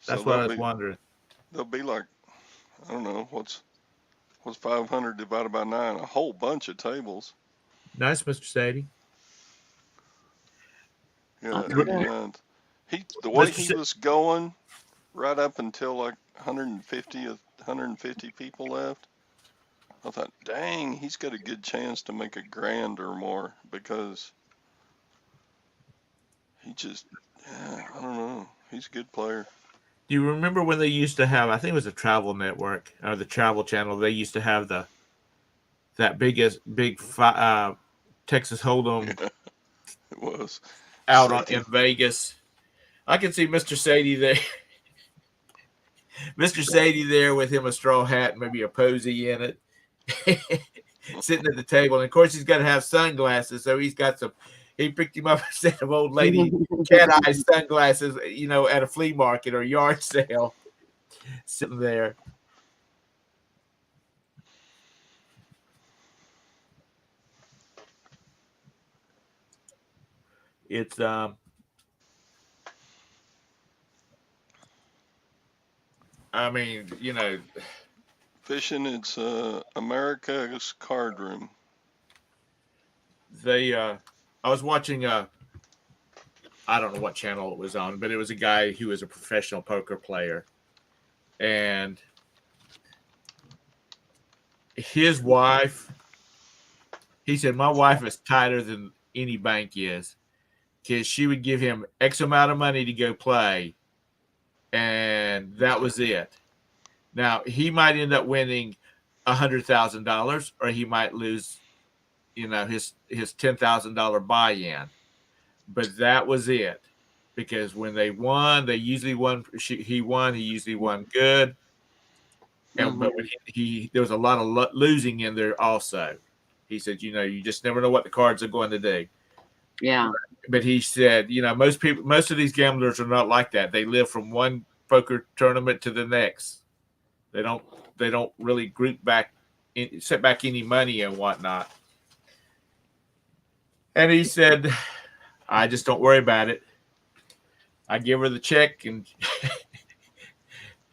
A: that's
B: So
A: what I was wondering.
B: There'll be like, I don't know, what's 500 divided by 9? A whole bunch of tables.
A: Nice, Mr. Sadie.
B: Yeah,
C: That's good.
B: 89th. The way
A: Mr.
B: he was going right up until like 150 people left, I thought, dang, he's got a good chance to make $1,000 or more because he just, I don't know. He's a good player.
A: Do you remember when they used to have? I think it was the Travel Network or the Travel Channel. They used to have that big Texas Hold'em
B: It was
A: out in Vegas. I can see Mr. Sadie there. Mr. Sadie there with him a straw hat and maybe a posy in it, sitting at the table. And of course, he's got to have sunglasses, so he's got some. He picked him up a set of old lady cat eye sunglasses, at a flea market or yard sale, sitting there. It's I mean,
B: fishing. It's America's Card Room.
A: they I was watching I don't know what channel it was on, but it was a guy who was a professional poker player, and his wife, he said, my wife is tighter than any bank is, because she would give him X amount of money to go play, and that was it. Now, he might end up winning $100,000, or he might lose, his $10,000 buy-in. But that was it, because when they won, they usually won. He won. He usually won good. And but when there was a lot of losing in there also. He said, you just never know what the cards are going to do.
C: Yeah.
A: But he said, most of these gamblers are not like that. They live from one poker tournament to the next. They don't really group back, set back any money and whatnot. And he said, I just don't worry about it. I give her the check, and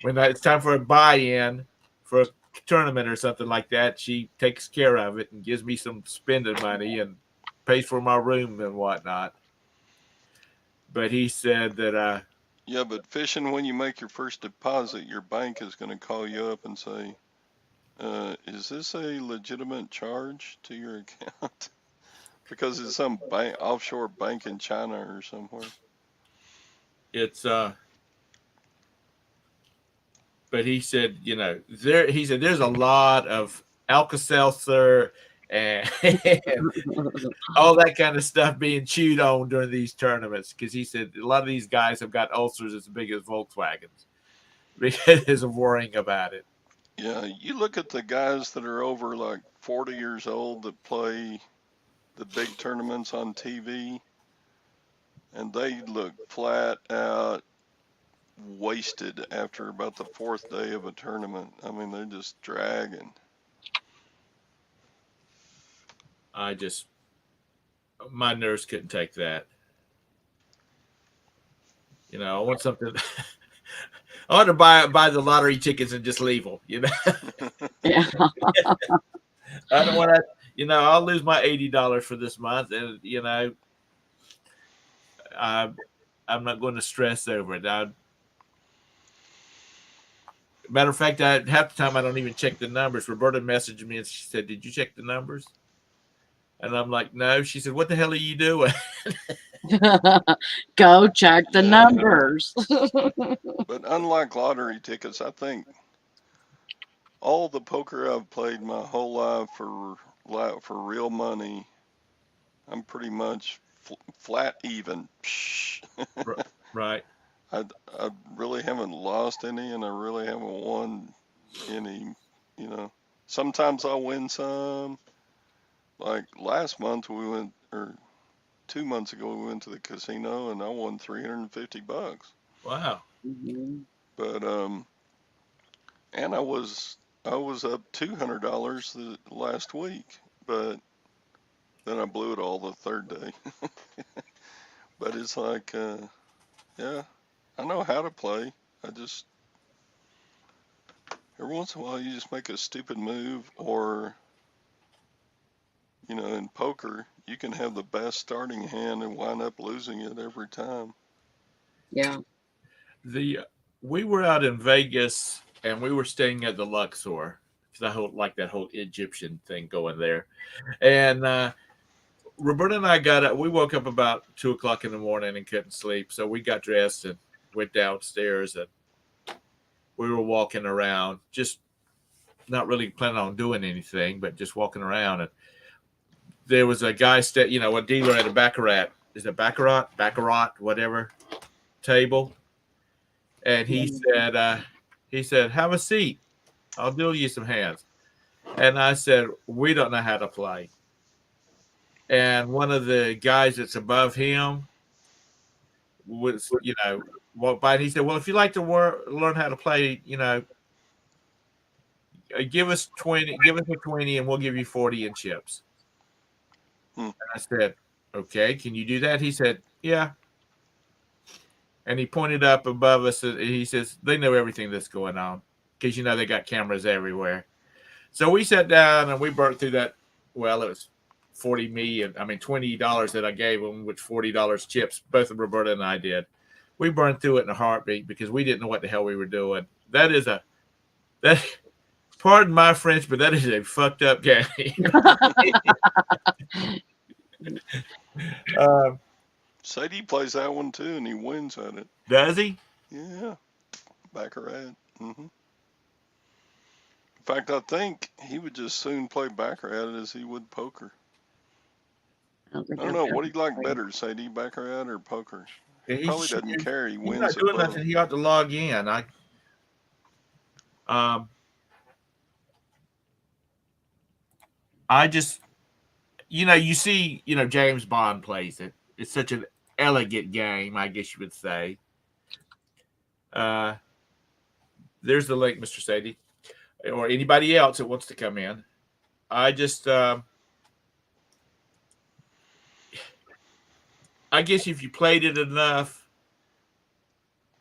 A: when it's time for a buy-in for a tournament or something like that, she takes care of it and gives me some spending money and pays for my room and whatnot. But he said that
B: Yeah, but fishing, when you make your first deposit, your bank is going to call you up and say, is this a legitimate charge to your account? Because it's some offshore bank in China or somewhere.
A: it's but he said, he said there's a lot of Alka-Seltzer and all that kind of stuff being chewed on during these tournaments, because he said a lot of these guys have got ulcers as big as Volkswagens because of worrying about it.
B: Yeah, you look at the guys that are over like 40 years old that play the big tournaments on TV, and they look flat out wasted after about the fourth day of a tournament. I mean, they're just dragging.
A: My nerves couldn't take that. I want something. I want to buy the lottery tickets and just leave them.
C: Yeah.
A: I don't want to. I'll lose my $80 for this month, and I'm not going to stress over it. Matter of fact, half the time I don't even check the numbers. Roberta messaged me and she said, "Did you check the numbers?" And I'm like, "No." She said, "What the hell are you doing?"
C: Go check the
B: Yeah.
C: numbers.
B: But unlike lottery tickets, I think all the poker I've played my whole life for real money, I'm pretty much flat even.
A: Right.
B: I really haven't lost any, and I really haven't won any. You know, sometimes I'll win some. Like last month we went, or 2 months ago we went to the casino and I won $350.
A: Wow.
C: Mhm.
B: But and I was up $200 the last week, but then I blew it all the third day. But it's like, yeah, I know how to play. I just every once in a while you just make a stupid move, or in poker you can have the best starting hand and wind up losing it every time.
C: Yeah.
A: We were out in Vegas and we were staying at the Luxor because I like that whole Egyptian thing going there. And Roberta and I got up. We woke up about 2 o'clock in the morning and couldn't sleep, so we got dressed and went downstairs, and we were walking around, just not really planning on doing anything, but just walking around. And there was a guy, a dealer at a baccarat. Is it baccarat, whatever table? And he said, "Have a seat. I'll deal you some hands." And I said, "We don't know how to play." And one of the guys that's above him was, walked by, and he said, "Well, if you like to learn how to play, give us a 20, and we'll give you 40 in chips."
B: Hmm.
A: And I said, "Okay, can you do that?" He said, "Yeah." And he pointed up above us, and he says, "They know everything that's going on because they got cameras everywhere." So we sat down and we burnt through that. Well, it was $20 that I gave them, which $40 chips. Both of Roberta and I did. We burned through it in a heartbeat because we didn't know what the hell we were doing. That. Pardon my French, but that is a fucked up game. um,
B: Sadie plays that one too, and he wins at it.
A: does he?
B: Yeah, baccarat. In fact, I think he would just soon play baccarat as he would poker.
C: I don't think
B: I don't
C: I've
B: know.
C: ever
B: What do you like
C: played.
B: better, Sadie, baccarat or poker? He
A: He
B: probably
A: should,
B: doesn't care. He
A: he's
B: wins
A: not
B: at
A: doing
B: both.
A: nothing. He ought to log in. Um, I just, you see, James Bond plays it. It's such an elegant game, I guess you would say. Uh, there's the link, Mr. Sadie, or anybody else that wants to come in. I just, I guess if you played it enough,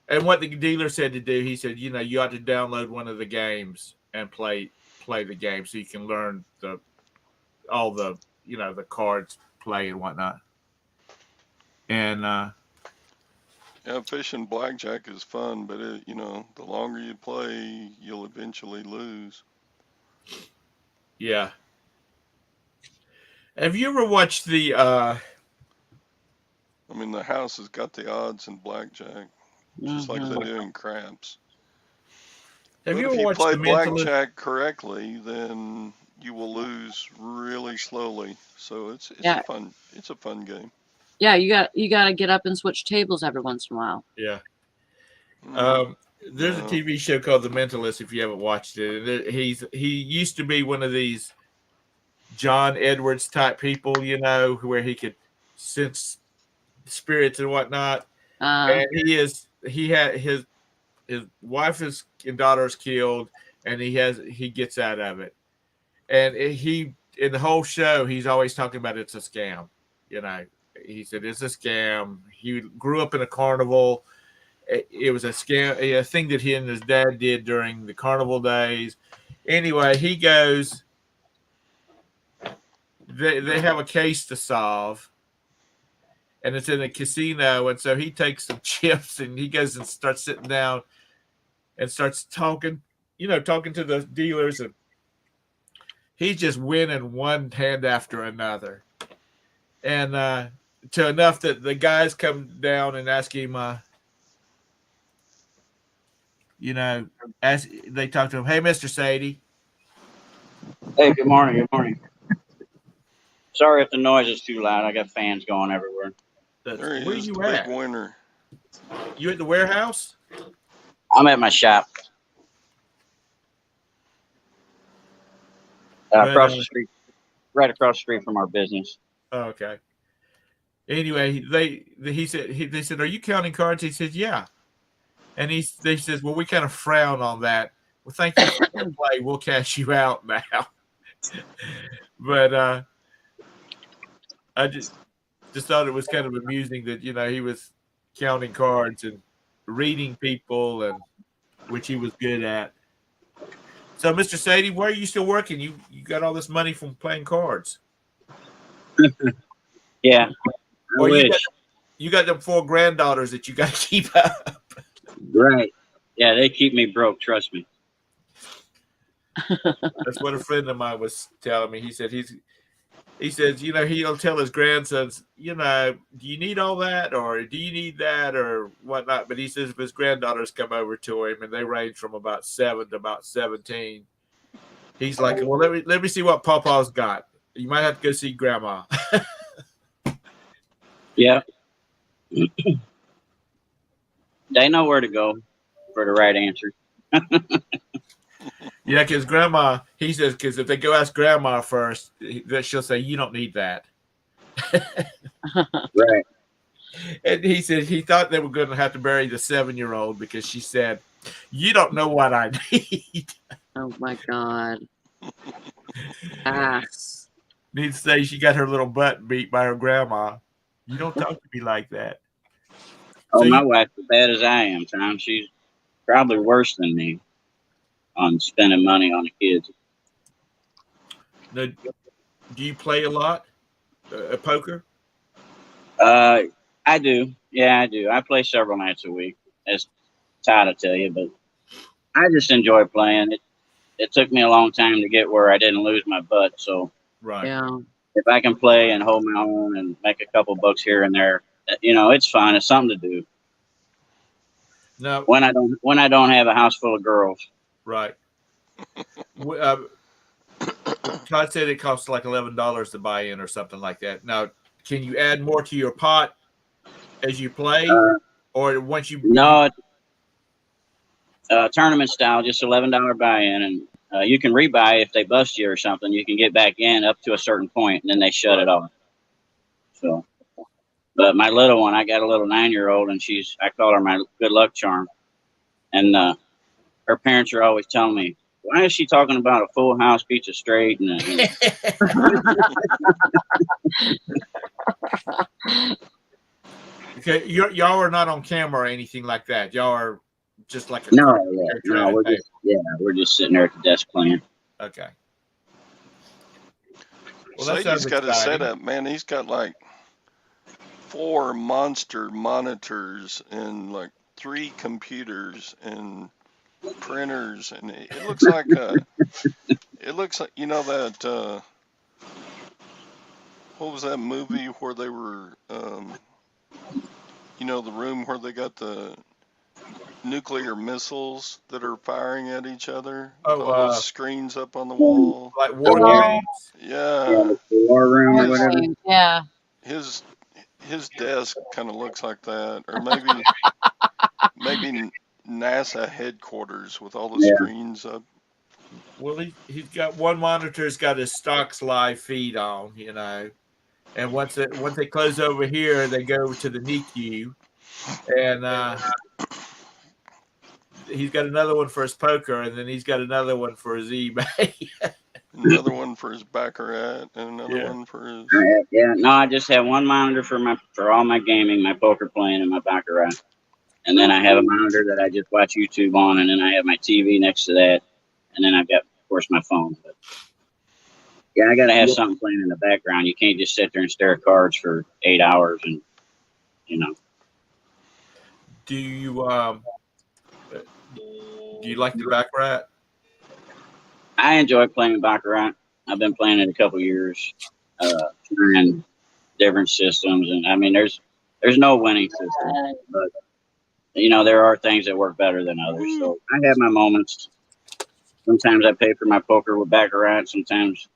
A: And what the dealer said to do, he said, you ought to download one of the games and play the game so you can learn all the the cards play and whatnot. And
B: Yeah, fishing blackjack is fun, but the longer you play, you'll eventually lose.
A: yeah, have you ever watched the?
B: I mean, the house has got the odds in blackjack, just like they do in craps.
A: Have
B: But
A: you
B: if
A: ever
B: you
A: watched
B: play
A: The Mentalist?
B: blackjack correctly, then you will lose really slowly. So it's
C: Yeah.
B: a fun game.
C: Yeah, you got to get up and switch tables every once in a while.
A: Yeah.
B: Mm,
A: There's a
B: no.
A: TV show called The Mentalist. If you haven't watched it, he used to be one of these John Edwards type people, where he could sense spirits and whatnot. And he had his wife and daughter is killed, and he gets out of it. And he in the whole show, he's always talking about it's a scam. He said it's a scam. He grew up in a carnival. It was a scam, a thing that he and his dad did during the carnival days. Anyway, he goes. They have a case to solve, and it's in a casino. And so he takes some chips and he goes and starts sitting down and starts talking, talking to the dealers, and he's just winning one hand after another, and to enough that the guys come down and ask him, as they talk to him, hey, Mr. Sadie.
D: Hey, good morning. Good morning. Sorry if the noise is too loud. I got fans going everywhere.
B: There he
A: Where
B: is,
A: you
B: the
A: at?
B: big winner.
A: You at the warehouse?
D: I'm at my shop across the street, right across the street from our business.
A: Okay. Anyway, they said, are you counting cards? He said, yeah. And they says, well, we kind of frown on that. Well, thank you for the play. We'll cash you out now. But I just thought it was kind of amusing that he was counting cards and reading people, and which he was good at. So, Mr. Sadie, where are you still working? You got all this money from playing cards.
D: Yeah, I
A: Or
D: wish.
A: you got them 4 granddaughters that you got to keep up.
D: Right. Yeah, they keep me broke. Trust me.
A: That's what a friend of mine was telling me. He says, he'll tell his grandsons, do you need all that, or do you need that, or whatnot? But he says if his granddaughters come over to him, and they range from about 7 to about 17, he's like, well, let me see what Papa's got. You might have to go see Grandma.
D: Yeah. They know where to go for the right answer.
A: Yeah, because Grandma, he says, because if they go ask Grandma first, she'll say, you don't need that.
D: Right.
A: And he said he thought they were going to have to bury the 7-year-old because she said, you don't know what I need.
C: Oh my God.
A: Needs to say she got her little butt beat by her grandma. You don't talk to me like that.
D: Oh,
A: So
D: my wife's as bad as I am, Tom. She's probably worse than me on spending money on the kids.
A: Now, do you play a lot at poker?
D: I do. Yeah, I do. I play several nights a week. It's tired to tell you, but I just enjoy playing. It took me a long time to get where I didn't lose my butt. So
A: Right.
C: Yeah.
D: if I can play and hold my own and make a couple bucks here and there, it's fun. It's something to do.
A: No.
D: When I don't have a house full of girls.
A: Right. Todd said it costs like $11 to buy in or something like that. Now, can you add more to your pot as you play, or once you?
D: No, tournament style, just $11 buy-in, and you can rebuy if they bust you or something. You can get back in up to a certain point, and then they shut it off. So, but my little one, I got a little 9-year-old, and I call her my good luck charm, and her parents are always telling me, why is she talking about a full house pizza straight? And
A: Okay, y'all are not on camera or anything like that. Y'all are just like a
D: No,
A: character at a table.
D: we're just sitting there at the desk playing.
A: Okay. Well, that
B: Sadie's
A: sounds
B: got a
A: exciting.
B: setup, man. He's got like 4 monster monitors and like 3 computers and printers, and it looks like you know that what was that movie where they were you know, the room where they got the nuclear missiles that are firing at each other with all those screens up on the wall.
A: Like war
C: Oh.
A: games.
B: Yeah.
D: The war room or
B: His,
D: whatever.
C: Yeah.
B: his desk kind of looks like that, or maybe NASA headquarters with all the screens up.
A: Well, he's got one monitor's got his stocks live feed on, you know, and once they close over here, they go to the NICU, and he's got another one for his poker, and then he's got another one for his eBay.
B: Another one for his baccarat, and another one for his.
D: No, I just have one monitor for all my gaming, my poker playing, and my baccarat. And then I have a monitor that I just watch YouTube on, and then I have my TV next to that, and then I've got, of course, my phone. But yeah, I got to have something playing in the background. You can't just sit there and stare at cards for 8 hours, and you know.
A: Do you like the baccarat?
D: I enjoy playing baccarat. I've been playing it a couple years, trying different systems, and I mean, there's no winning system, but you know, there are things that work better than others. So I have my moments. Sometimes I pay for my poker with baccarat. Sometimes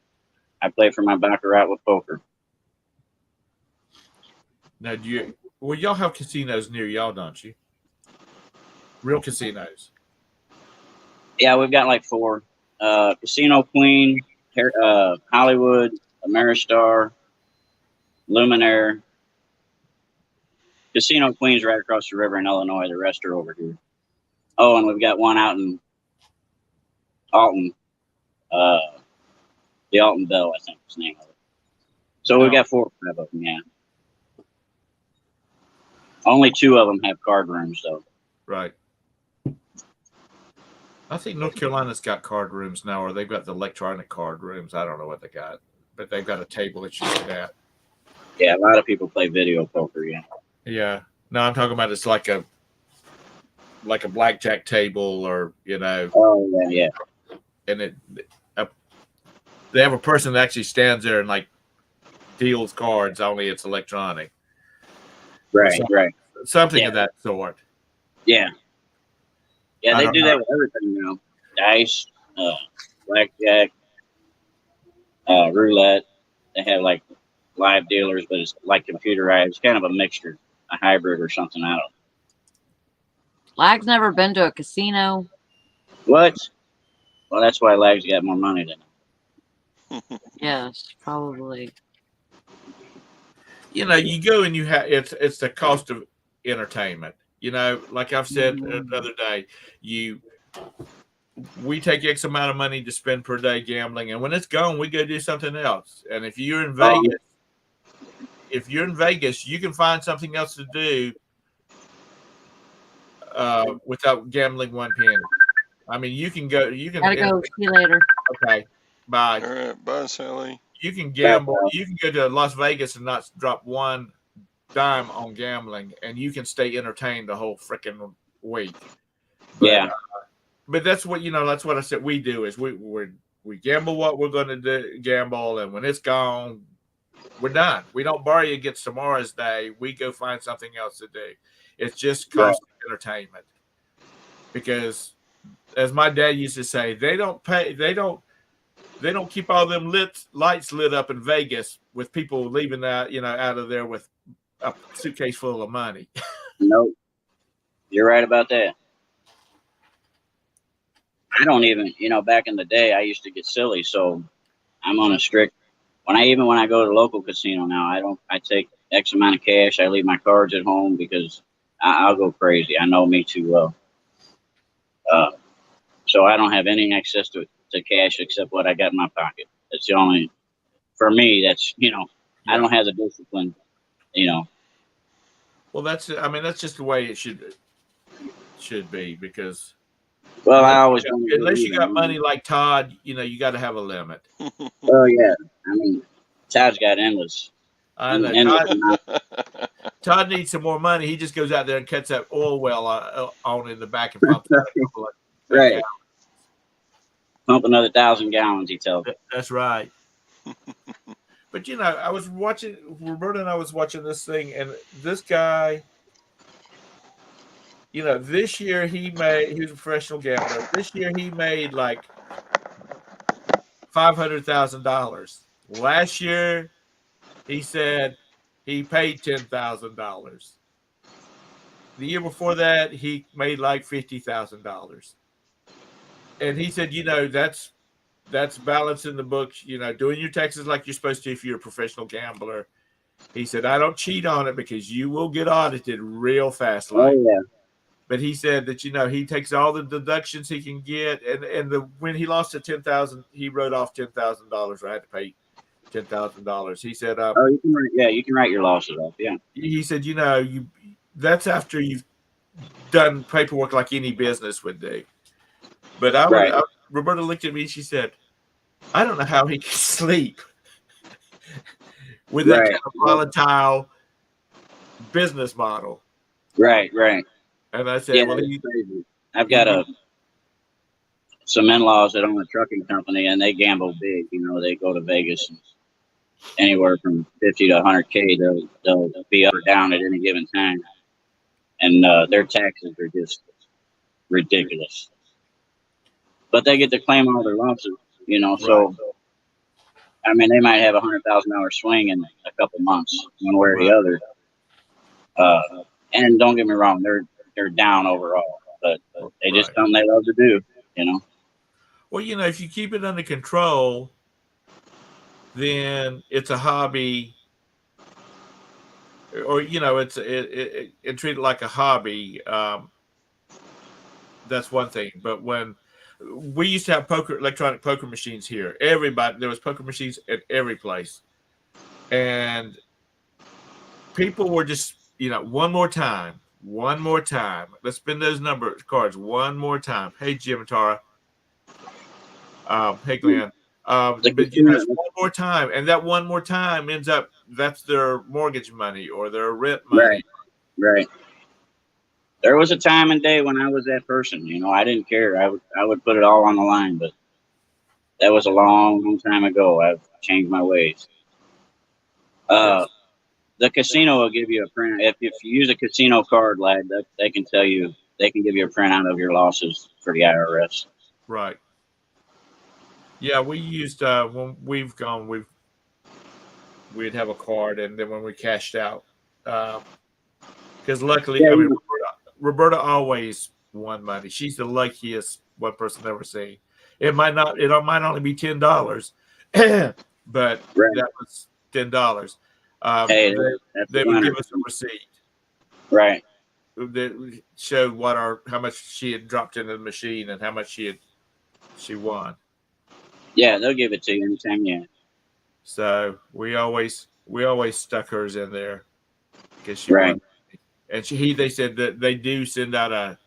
D: I play for my baccarat with poker.
A: Now, y'all have casinos near y'all, don't you? Real casinos.
D: Yeah, we've got like 4. Casino Queen, Hollywood, Ameristar, Luminaire. Casino Queen's right across the river in Illinois. The rest are over here. Oh, and we've got one out in Alton. The Alton Bell, I think is the name of it. So we've got 4 or 5 of them, yeah. Only 2 of them have card rooms, though.
A: Right. I think North Carolina's got card rooms now, or they've got the electronic card rooms. I don't know what they got, but they've got a table that you sit at.
D: Yeah, a lot of people play video poker, yeah.
A: Yeah. No, I'm talking about it's like a blackjack table, or you know.
D: Oh yeah.
A: And they have a person that actually stands there and like deals cards. Only it's electronic.
D: Right.
A: Something of that sort.
D: Yeah. Yeah, they do that with everything now. Dice, blackjack, roulette. They have like live dealers, but it's like computerized. It's kind of a mixture, a hybrid or something. I don't know.
C: Lag's never been to a casino.
D: What? Well, that's why Lag's got more money than him.
C: Yes, probably.
A: You know, you go and you have it's the cost of entertainment. You know, like I've said the other day, we take X amount of money to spend per day gambling, and when it's gone, we go do something else. And if you're in Vegas, you can find something else to do without gambling one penny. I mean, you can go. You can.
C: Gotta go. See you later.
A: Okay. Bye.
B: All right. Bye, Sally.
A: You can gamble. You can go to Las Vegas and not drop one dime on gambling, and you can stay entertained the whole freaking week. But, but that's what That's what I said. We do is we gamble what we're going to gamble, and when it's gone, we're done. We don't borrow against tomorrow's day. We go find something else to do. It's just cost of entertainment. Because, as my dad used to say, they don't keep all them lights lit up in Vegas with people leaving out of there with a suitcase full of money.
D: Nope. You're right about that. I don't even, back in the day, I used to get silly. So I'm on a strict, when I go to the local casino now, I take X amount of cash. I leave my cards at home because I'll go crazy. I know me too well. So I don't have any access to cash except what I got in my pocket. That's the only, for me, that's, I don't have the discipline,
A: Well, that's just the way it should be, because
D: Well, I always wanted to
A: unless
D: do
A: you got
D: that.
A: money like Todd, you got to have a limit.
D: Oh yeah, I mean, Todd's got endless,
A: I know
D: endless amount.
A: Todd needs some more money. He just goes out there and cuts that oil well on in the back and pumps out a couple of
D: Right,
A: gallons.
D: pump another 1,000 gallons. He tells me.
A: That's right. But I was watching Roberta and I was watching this thing, and this guy, this year he was a professional gambler. This year he made like $500,000. Last year he said he paid $10,000. The year before that he made like $50,000. And he said, that's balancing the books, doing your taxes like you're supposed to if you're a professional gambler. He said, I don't cheat on it because you will get audited real fast.
D: Oh yeah,
A: But he said that, he takes all the deductions he can get. And when he lost to 10,000, he wrote off $10,000. I had to pay $10,000. He said,
D: oh you can write your losses off. Yeah,
A: he said, that's after you've done paperwork like any business would do. But
D: right.
A: Roberta looked at me and she said, I don't know how he can sleep with that kind of volatile business model.
D: Right.
A: And I said,
D: Yeah,
A: well,
D: crazy. I've got some in-laws that own a trucking company, and they gamble big. They go to Vegas, and anywhere from 50 to 100K. They'll be up or down at any given time, and their taxes are just ridiculous. But they get to claim all their losses. So I mean, they might have $100,000 swing in a couple months, one way or the other. And don't get me wrong, they're down overall, but they just something they love to do.
A: Well, if you keep it under control, then it's a hobby, or it's it treat it like a hobby. That's one thing. But when we used to have electronic poker machines here, there was poker machines at every place, and people were just one more time. Let's spin those number cards one more time. Hey, Jim and Tara. Hey, Glenn. But it's one more time, and that one more time ends up that's their mortgage money or their rent money.
D: Right. There was a time and day when I was that person. I didn't care. I would put it all on the line, but that was a long, long time ago. I've changed my ways.
A: Yes.
D: The casino will give you a print. If you use a casino card, lad, they can tell you, they can give you a printout of your losses for the IRS.
A: Right. Yeah, we used when we'd have a card, and then when we cashed out, because luckily, I mean, Roberta always won money. She's the luckiest one person I've ever seen. It might only be $10, but that was $10.
D: Hey,
A: they would give us a receipt.
D: Right.
A: That showed how much she had dropped into the machine and how much she won.
D: Yeah, they'll give it to you anytime. Yeah.
A: So we always stuck hers in there because she won. And they said that they do send out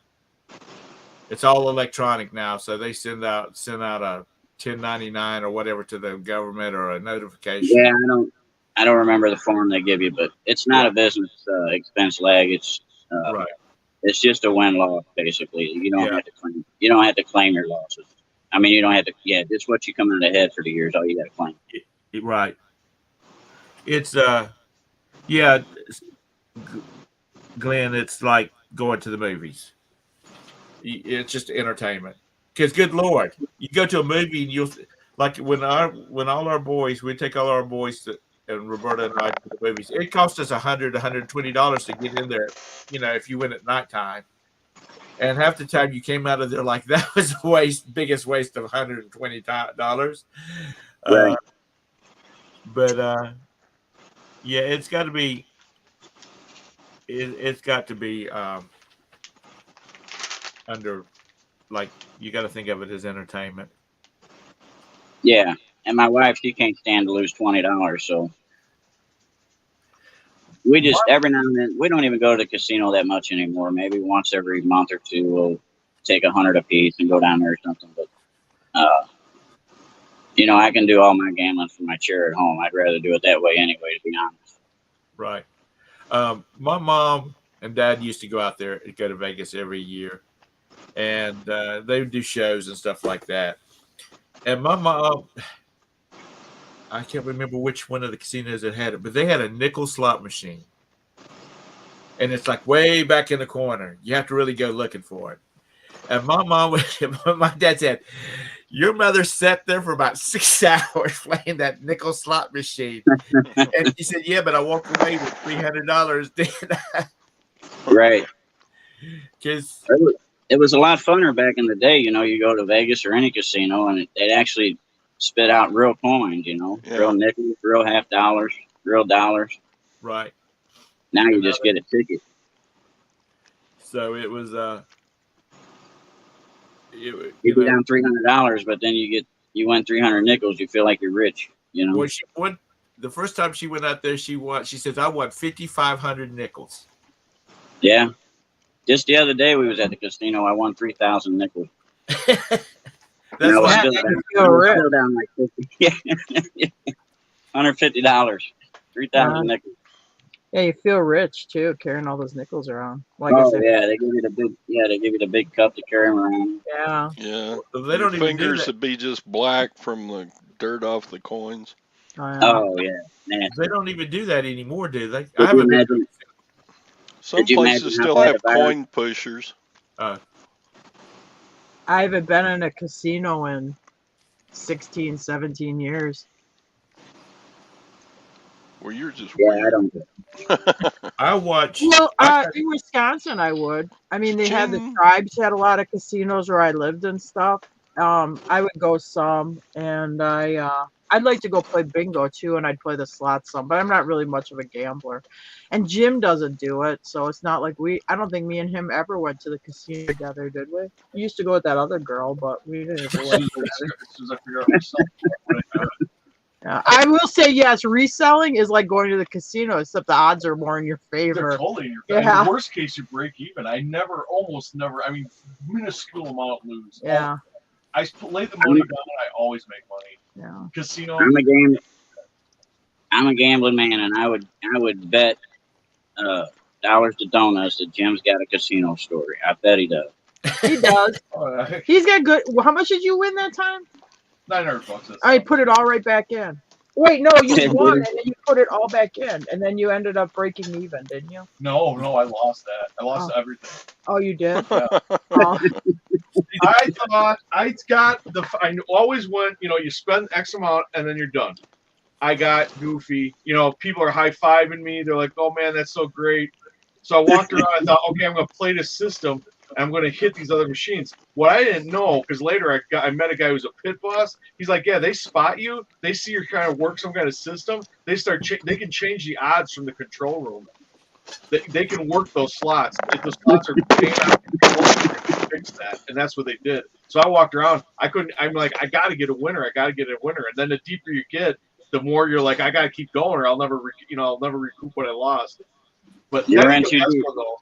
A: it's all electronic now, so they send out a 1099 or whatever to the government, or a notification.
D: Yeah, I don't remember the form they give you, but it's not a business expense lag. It's
A: right.
D: It's just a win loss basically. You don't have to claim. You don't have to claim your losses. I mean, you don't have to. Yeah, just what you come out ahead for the year is all you got to claim.
A: Right. It's Glenn, it's like going to the movies. It's just entertainment. Because good Lord, you go to a movie and you'll like when all our boys, we take all our boys and Roberta and I to the movies. It cost us $120 to get in there. If you went at nighttime, and half the time you came out of there like that was the biggest waste of $120.
D: Right.
A: But yeah, it's got to be. It's got to be under, like, you got to think of it as entertainment.
D: Yeah, and my wife, she can't stand to lose $20. So We just every now and then we don't even go to the casino that much anymore. Maybe once every month or two we'll take 100 apiece and go down there or something. But you know, I can do all my gambling from my chair at home. I'd rather do it that way anyway, to be honest.
A: Right. My mom and dad used to go out there and go to Vegas every year, and they would do shows and stuff like that. And my mom, I can't remember which one of the casinos that had it, but they had a nickel slot machine. And it's like way back in the corner. You have to really go looking for it. And my mom, my dad said, your mother sat there for about 6 hours playing that nickel slot machine. And he said, yeah, but I walked away with $300, didn't I?
D: Right.
A: Because
D: it was a lot funner back in the day. You know, you go to Vegas or any casino, and they'd actually spit out real coins. You know, real nickels, real half dollars, real dollars.
A: right.
D: Now you just get a ticket.
A: So it was
D: You go down $300, but then you win 300 nickels. You feel like you're rich. You know.
A: Well, she won the first time she went out there. She says, I won 5,500 nickels.
D: Yeah. Just the other day we was at the casino. I won 3,000 nickels.
A: That's
D: I was
A: why
D: still down like 50. Yeah. $150. 3,000 nickels.
E: Yeah, you feel rich too, carrying all those nickels around. Like
D: Oh yeah, they give you the big cup to carry them around.
E: Yeah.
B: Yeah.
A: they don't even do
B: Fingers
A: that.
B: would be just black from the dirt off the coins.
D: Oh yeah, man.
A: They don't even do that anymore, do they?
D: Could you imagine?
B: Some
D: Could you
B: places
D: imagine how
B: still
D: bad
B: have
D: a virus-
B: coin pushers.
E: I haven't been in a casino in 16, 17 years.
B: Well, you're just
D: Yeah,
B: weird.
D: I don't.
A: I watch.
E: Well, in Wisconsin, I would. I mean, they had the
B: Ching.
E: tribes had a lot of casinos where I lived and stuff. I would go some, and I'd like to go play bingo too, and I'd play the slots some. But I'm not really much of a gambler, and Jim doesn't do it, so it's not like I don't think me and him ever went to the casino together, did we? We used to go with that other girl, but we didn't ever went together. Yeah. I will say yes. Reselling is like going to the casino, except the odds are more in your favor.
F: They're totally in your favor.
E: Yeah.
F: In the worst case, you break even. almost never. I mean, minuscule amount lose.
E: Yeah.
F: I lay the money down. I always make money.
E: Yeah.
F: Casino.
D: I'm a gambling man, and I would bet dollars to donuts that Jim's got a casino story. I bet he does.
E: He does. He's got good. How much did you win that time?
F: $900.
E: I put it all right back in. Wait, no, you won and then you put it all back in, and then you ended up breaking even, didn't you?
F: No, I lost that. I lost everything.
E: Oh, you did?
F: Yeah.
E: Oh.
F: I thought I always went, you spend X amount and then you're done. I got goofy. People are high-fiving me. They're like, oh, man, that's so great. So I walked around. I thought, okay, I'm going to play this system. I'm going to hit these other machines. What I didn't know, because later I met a guy who's a pit boss. He's like, yeah, they spot you. They see you're trying to work some kind of system. They they can change the odds from the control room. They can work those slots. If the slots are paying out, they can fix that. And that's what they did. So I walked around. I'm like, I got to get a winner. And then the deeper you get, the more you're like, I got to keep going, or I'll never recoup what I lost. But
D: You're
F: that's the
D: in too
F: best
D: deep.
F: one, though.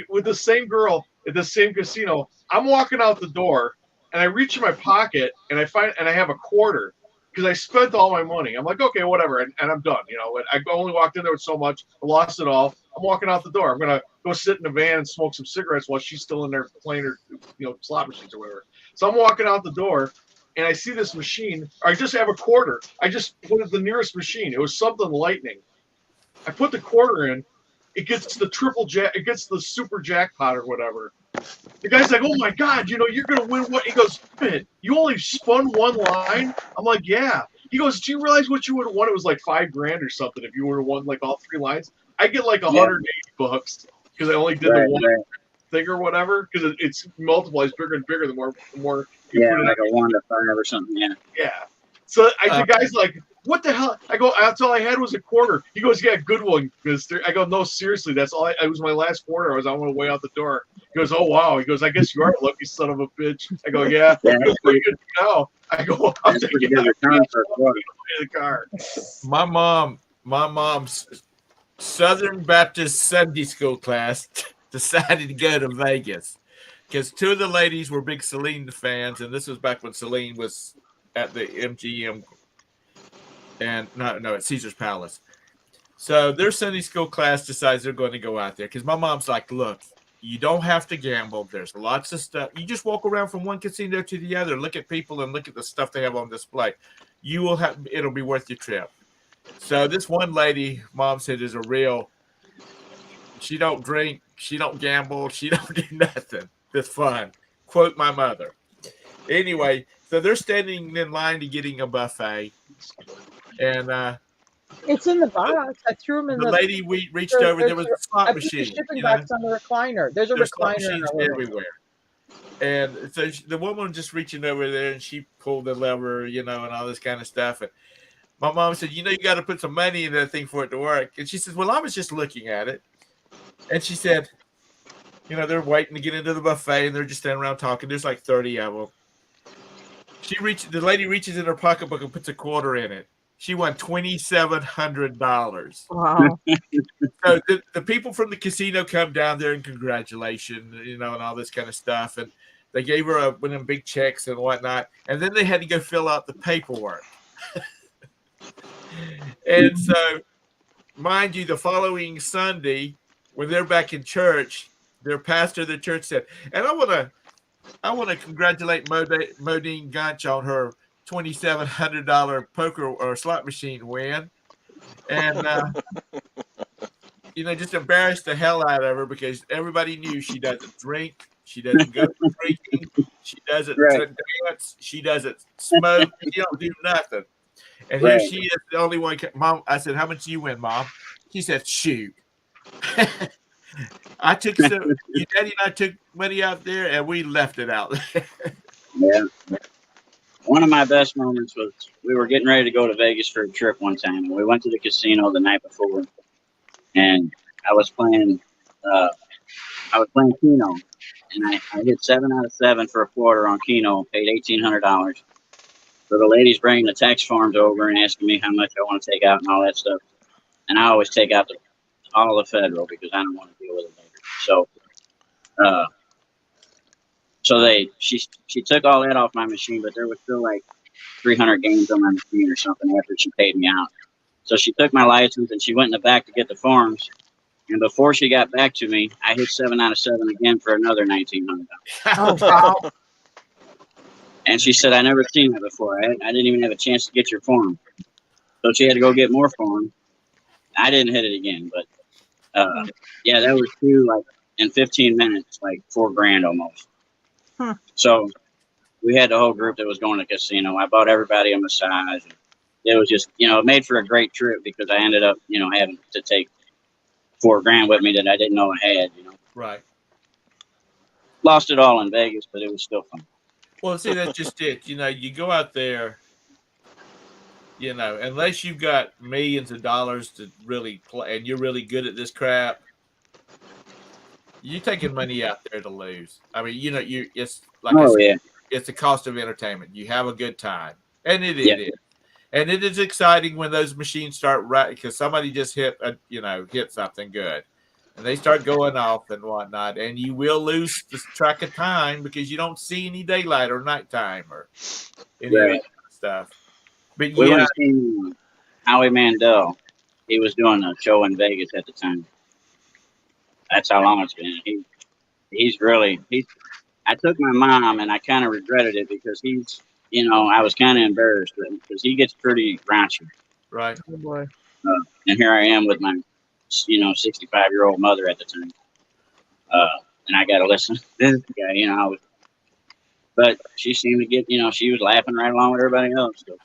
F: With the same girl at the same casino, I'm walking out the door and I reach in my pocket and I have a quarter because I spent all my money. I'm like, okay, whatever, and I'm done. I only walked in there with so much, I lost it all. I'm walking out the door. I'm gonna go sit in the van and smoke some cigarettes while she's still in there playing her, slot machines or whatever. So I'm walking out the door and I see this machine. I just have a quarter. I just put it the nearest machine. It was something lightning. I put the quarter in. It gets the triple jack. It gets the super jackpot or whatever. The guy's like, "Oh my God, you're gonna win what?" He goes, "Man, you only spun one line." I'm like, "Yeah." He goes, "Do you realize what you would have won? It was like $5,000 or something if you would have won like all 3 lines. I get like $180 because I only did the one thing or whatever because it's multiplies bigger and bigger the more you put it
D: like
F: in.
D: a 1 to 5 or something. Yeah.
F: Yeah. So the guy's like, what the hell? I go, that's all I had was a quarter. He goes, yeah, good one. I go, no, seriously, that's all. It was my last quarter. I was on my way out the door. He goes, oh, wow. He goes, I guess you are a lucky son of a bitch. I go, yeah.
D: Yeah,
F: He goes, what are you going to do now? I go, I'm
D: That's
F: taking
D: pretty good return for a quarter.
F: the car.
A: My mom Southern Baptist Sunday school class decided to go to Vegas because two of the ladies were big Celine fans, and this was back when Celine was at the MGM and no, at Caesar's Palace. So their Sunday school class decides they're going to go out there because my mom's like, look, you don't have to gamble. There's lots of stuff. You just walk around from one casino to the other, look at people and look at the stuff they have on display. You will have, it'll be worth your trip. So this one lady, mom said, is a real, she don't drink, she don't gamble, she don't do nothing. It's fun. Quote my mother. Anyway, so they're standing in line to getting a buffet. And
E: It's in the box. I threw them in
A: the
E: the.
A: lady we reached over, there was a
E: I
A: slot
E: put the
A: machine.
E: shipping
A: You know?
E: box on the recliner. There's a
A: There's slot
E: recliner in
A: machines
E: our living room.
A: everywhere. And so the woman was just reaching over there and she pulled the lever, you know, and all this kind of stuff. And my mom said, you know, you got to put some money in that thing for it to work. And she says, well, I was just looking at it. And she said, you know, they're waiting to get into the buffet and they're just standing around talking. There's like 30 of them. The lady reaches in her pocketbook and puts a quarter in it. She won $2,700.
E: Wow.
A: So the people from the casino come down there and congratulations, you know, and all this kind of stuff. And they gave her one of them big checks and whatnot. And then they had to go fill out the paperwork. And so, mind you, the following Sunday, when they're back in church, their pastor of the church said, and I want to congratulate Modine Gunch on her $2,700 poker or slot machine win. And, you know, just embarrassed the hell out of her because everybody knew she doesn't drink. She doesn't go for drinking. She doesn't dance. She doesn't smoke. She don't do nothing. And here she is, the only one. Mom, I said, how much do you win, Mom? She said, shoot. I took your daddy and I took money out there and we left it out there.
D: Yeah. One of my best moments was we were getting ready to go to Vegas for a trip one time. And we went to the casino the night before, and I was playing Keno, and I hit 7 out of 7 for a quarter on Keno. Paid $1,800. So the lady's bringing the tax forms over and asking me how much I want to take out and all that stuff. And I always take out all the federal because I don't want to deal with it later. So she took all that off my machine, but there was still like 300 games on my machine or something after she paid me out. So she took my license and she went in the back to get the forms. And before she got back to me, I hit 7 out of 7 again for another $1,900.
E: Oh, wow.
D: And she said, I never seen that before. I didn't even have a chance to get your form. So she had to go get more forms. I didn't hit it again, but yeah, that was two, like in 15 minutes, like $4,000 almost.
E: Huh.
D: So we had the whole group that was going to the casino. I bought everybody a massage. It was just, you know, it made for a great trip because I ended up, you know, having to take $4,000 with me that I didn't know I had, you know.
A: Right.
D: Lost it all in Vegas, but it was still fun.
A: Well, see, that's just it. You know, you go out there, you know, unless you've got millions of dollars to really play and you're really good at this crap, you're taking money out there to lose. I mean, you know, it's like it's the cost of entertainment. You have a good time, and it is. And it is exciting when those machines start right because somebody just hit something good. And they start going off and whatnot, and you will lose the track of time because you don't see any daylight or nighttime or any of that stuff. But
D: we went to see Howie Mandel. He was doing a show in Vegas at the time. That's how long it's been. I took my mom, and I kind of regretted it because I was kind of embarrassed with him because he gets pretty raunchy.
A: Right.
E: Oh, boy.
D: And here I am with my 65-year-old mother at the time. And I got to listen to this guy, but she seemed to get, she was laughing right along with everybody else. So.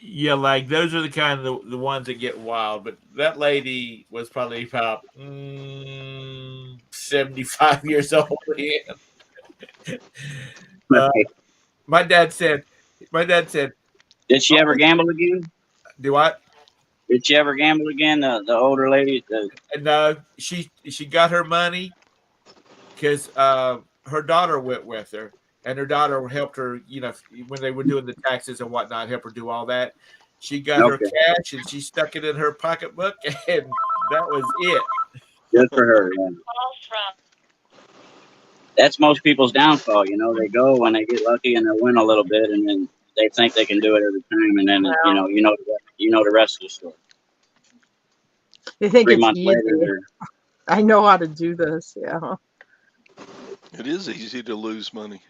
A: Yeah, like those are the kind of the ones that get wild. But that lady was probably about 75 years old. My dad said,
D: did she ever gamble again?
A: Do what?
D: Did she ever gamble again? The older lady?
A: No, she got her money because her daughter went with her, and her daughter helped her, when they were doing the taxes and whatnot, help her do all that. She got her
D: Okay.
A: cash and she stuck it in her pocketbook, and that was it.
D: Good for her. Yeah. That's most people's downfall. You know, they go when they get lucky and they win a little bit, and then they think they can do it every time, and then you know the rest of the story.
E: They think
D: 3
E: it's
D: months
E: easy.
D: later, they're
E: I know how to do this. Yeah.
B: It is easy to lose money.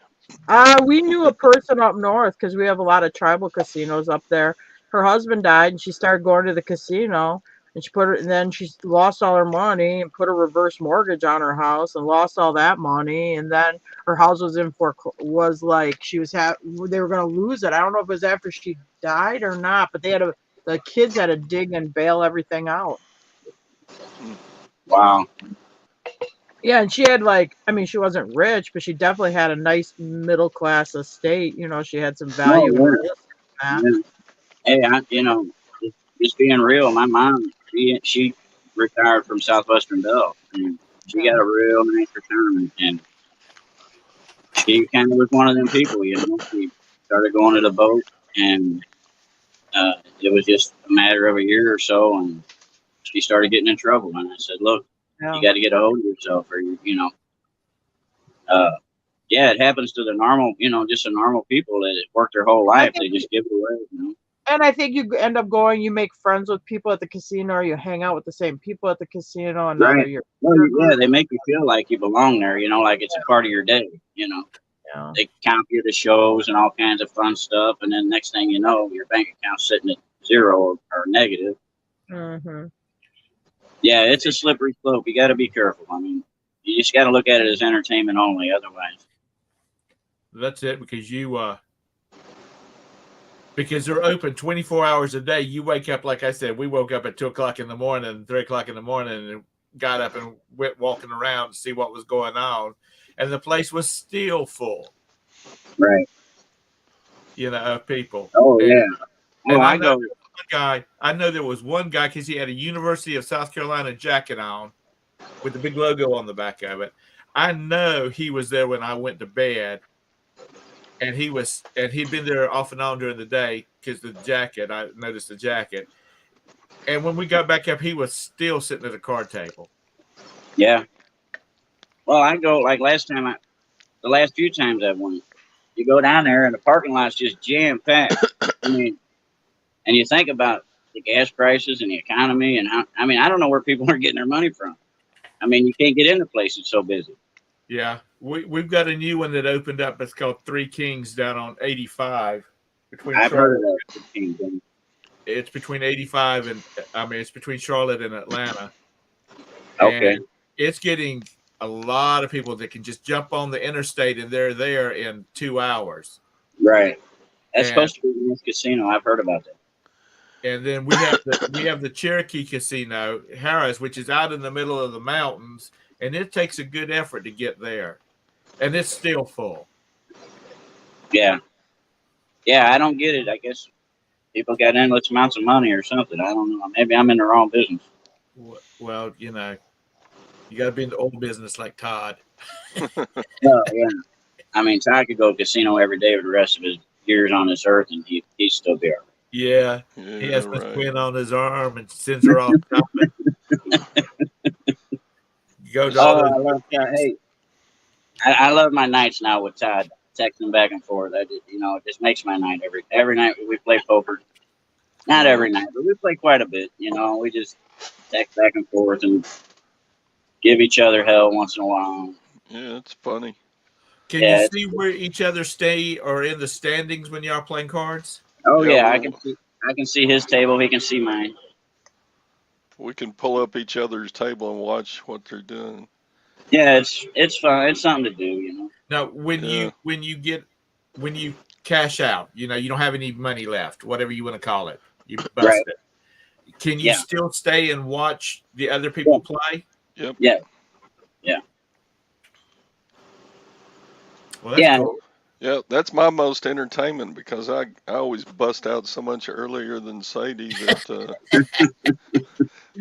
E: We knew a person up north because we have a lot of tribal casinos up there. Her husband died, and she started going to the casino, and then she lost all her money and put a reverse mortgage on her house and lost all that money. And then her house was was like they were going to lose it. I don't know if it was after she died or not, but the kids had to dig and bail everything out.
D: wow.
E: Yeah, and she had she wasn't rich, but she definitely had a nice middle class estate. You know, she had some
D: No,
E: value in real estate. And that.
D: yeah. Hey, just being real, my mom, she retired from Southwestern Bell, and she got a real nice retirement, and she kind of was one of them people, you know. She started going to the boat, and it was just a matter of a year or so, and she started getting in trouble. And I said, "Look,
E: Yeah.
D: you got to get a hold of yourself, or yeah, it happens to the normal, just the normal people that work their whole life. They just give it away, you know."
E: And I think you end up you make friends with people at the casino, or you hang out with the same people at the casino, and now
D: Right.
E: they're your
D: Well,
E: peer
D: yeah,
E: group.
D: they make you feel like you belong there, like it's a part of your day,
E: Yeah.
D: They count you the shows and all kinds of fun stuff, and then next thing you know, your bank account's sitting at zero or negative.
E: Mm-hmm.
D: Yeah, it's a slippery slope. You got to be careful. I mean, you just got to look at it as entertainment only. Otherwise,
A: That's it, because they're open 24 hours a day. You wake up, like I said, we woke up at 2:00 in the morning, 3:00 in the morning, and got up and went walking around to see what was going on, and the place was still full.
D: right?
A: Of people.
D: Oh
A: And,
D: yeah. Oh,
A: and
D: I go.
A: I know there was one guy because he had a University of South Carolina jacket on with the big logo on the back of it. I know he was there when I went to bed. And he'd been there off and on during the day because I noticed the jacket. And when we got back up, he was still sitting at a card table.
D: Yeah. Well, I go like the last few times I've went. You go down there and the parking lot's just jam packed. I mean, and you think about the gas prices and the economy and how. I mean, I don't know where people are getting their money from. I mean, you can't get in the place; it's so busy.
A: Yeah, we've got a new one that opened up. It's called Three Kings down on 85 between
D: I've heard
A: Charlotte.
D: of that.
A: It's between 85 and it's between Charlotte and Atlanta,
D: Okay.
A: and it's getting a lot of people that can just jump on the interstate and they're there in 2 hours.
D: Right. That's
A: And,
D: supposed to be a nice casino. I've heard about that.
A: and then we have the Cherokee Casino, Harris, which is out in the middle of the mountains, and it takes a good effort to get there, and it's still full.
D: Yeah. Yeah, I don't get it. I guess people got endless amounts of money or something. I don't know. Maybe I'm in the wrong business.
A: Well, you got to be in the old business like Todd.
D: Well, yeah. I mean, Ty could go to casino every day for the rest of his years on this earth, and he'd still be all right.
A: Yeah, he has Miss Quinn on his arm and sends her off shopping. Go to all
D: I
A: those.
D: love Ty. Hey, I love my nights now with Todd, texting back and forth. It just makes my night every night we play poker. Not every night, but we play quite a bit. We just text back and forth and give each other hell once in a while.
B: Yeah, it's funny.
A: Can you see where each other stay or in the standings when y'all playing cards?
D: Oh
B: Yeah,
D: yeah, I can see his table. He can see mine.
B: We can pull up each other's table and watch what they're doing.
D: Yeah, it's fun. It's something to do.
A: Now, when you cash out, you don't have any money left, whatever you want to call it, you bust it. Can you still stay and watch the other people play?
B: Yep.
D: Yeah.
A: Well, that's cool.
B: Yeah, that's my most entertainment because I always bust out so much earlier than Sadie that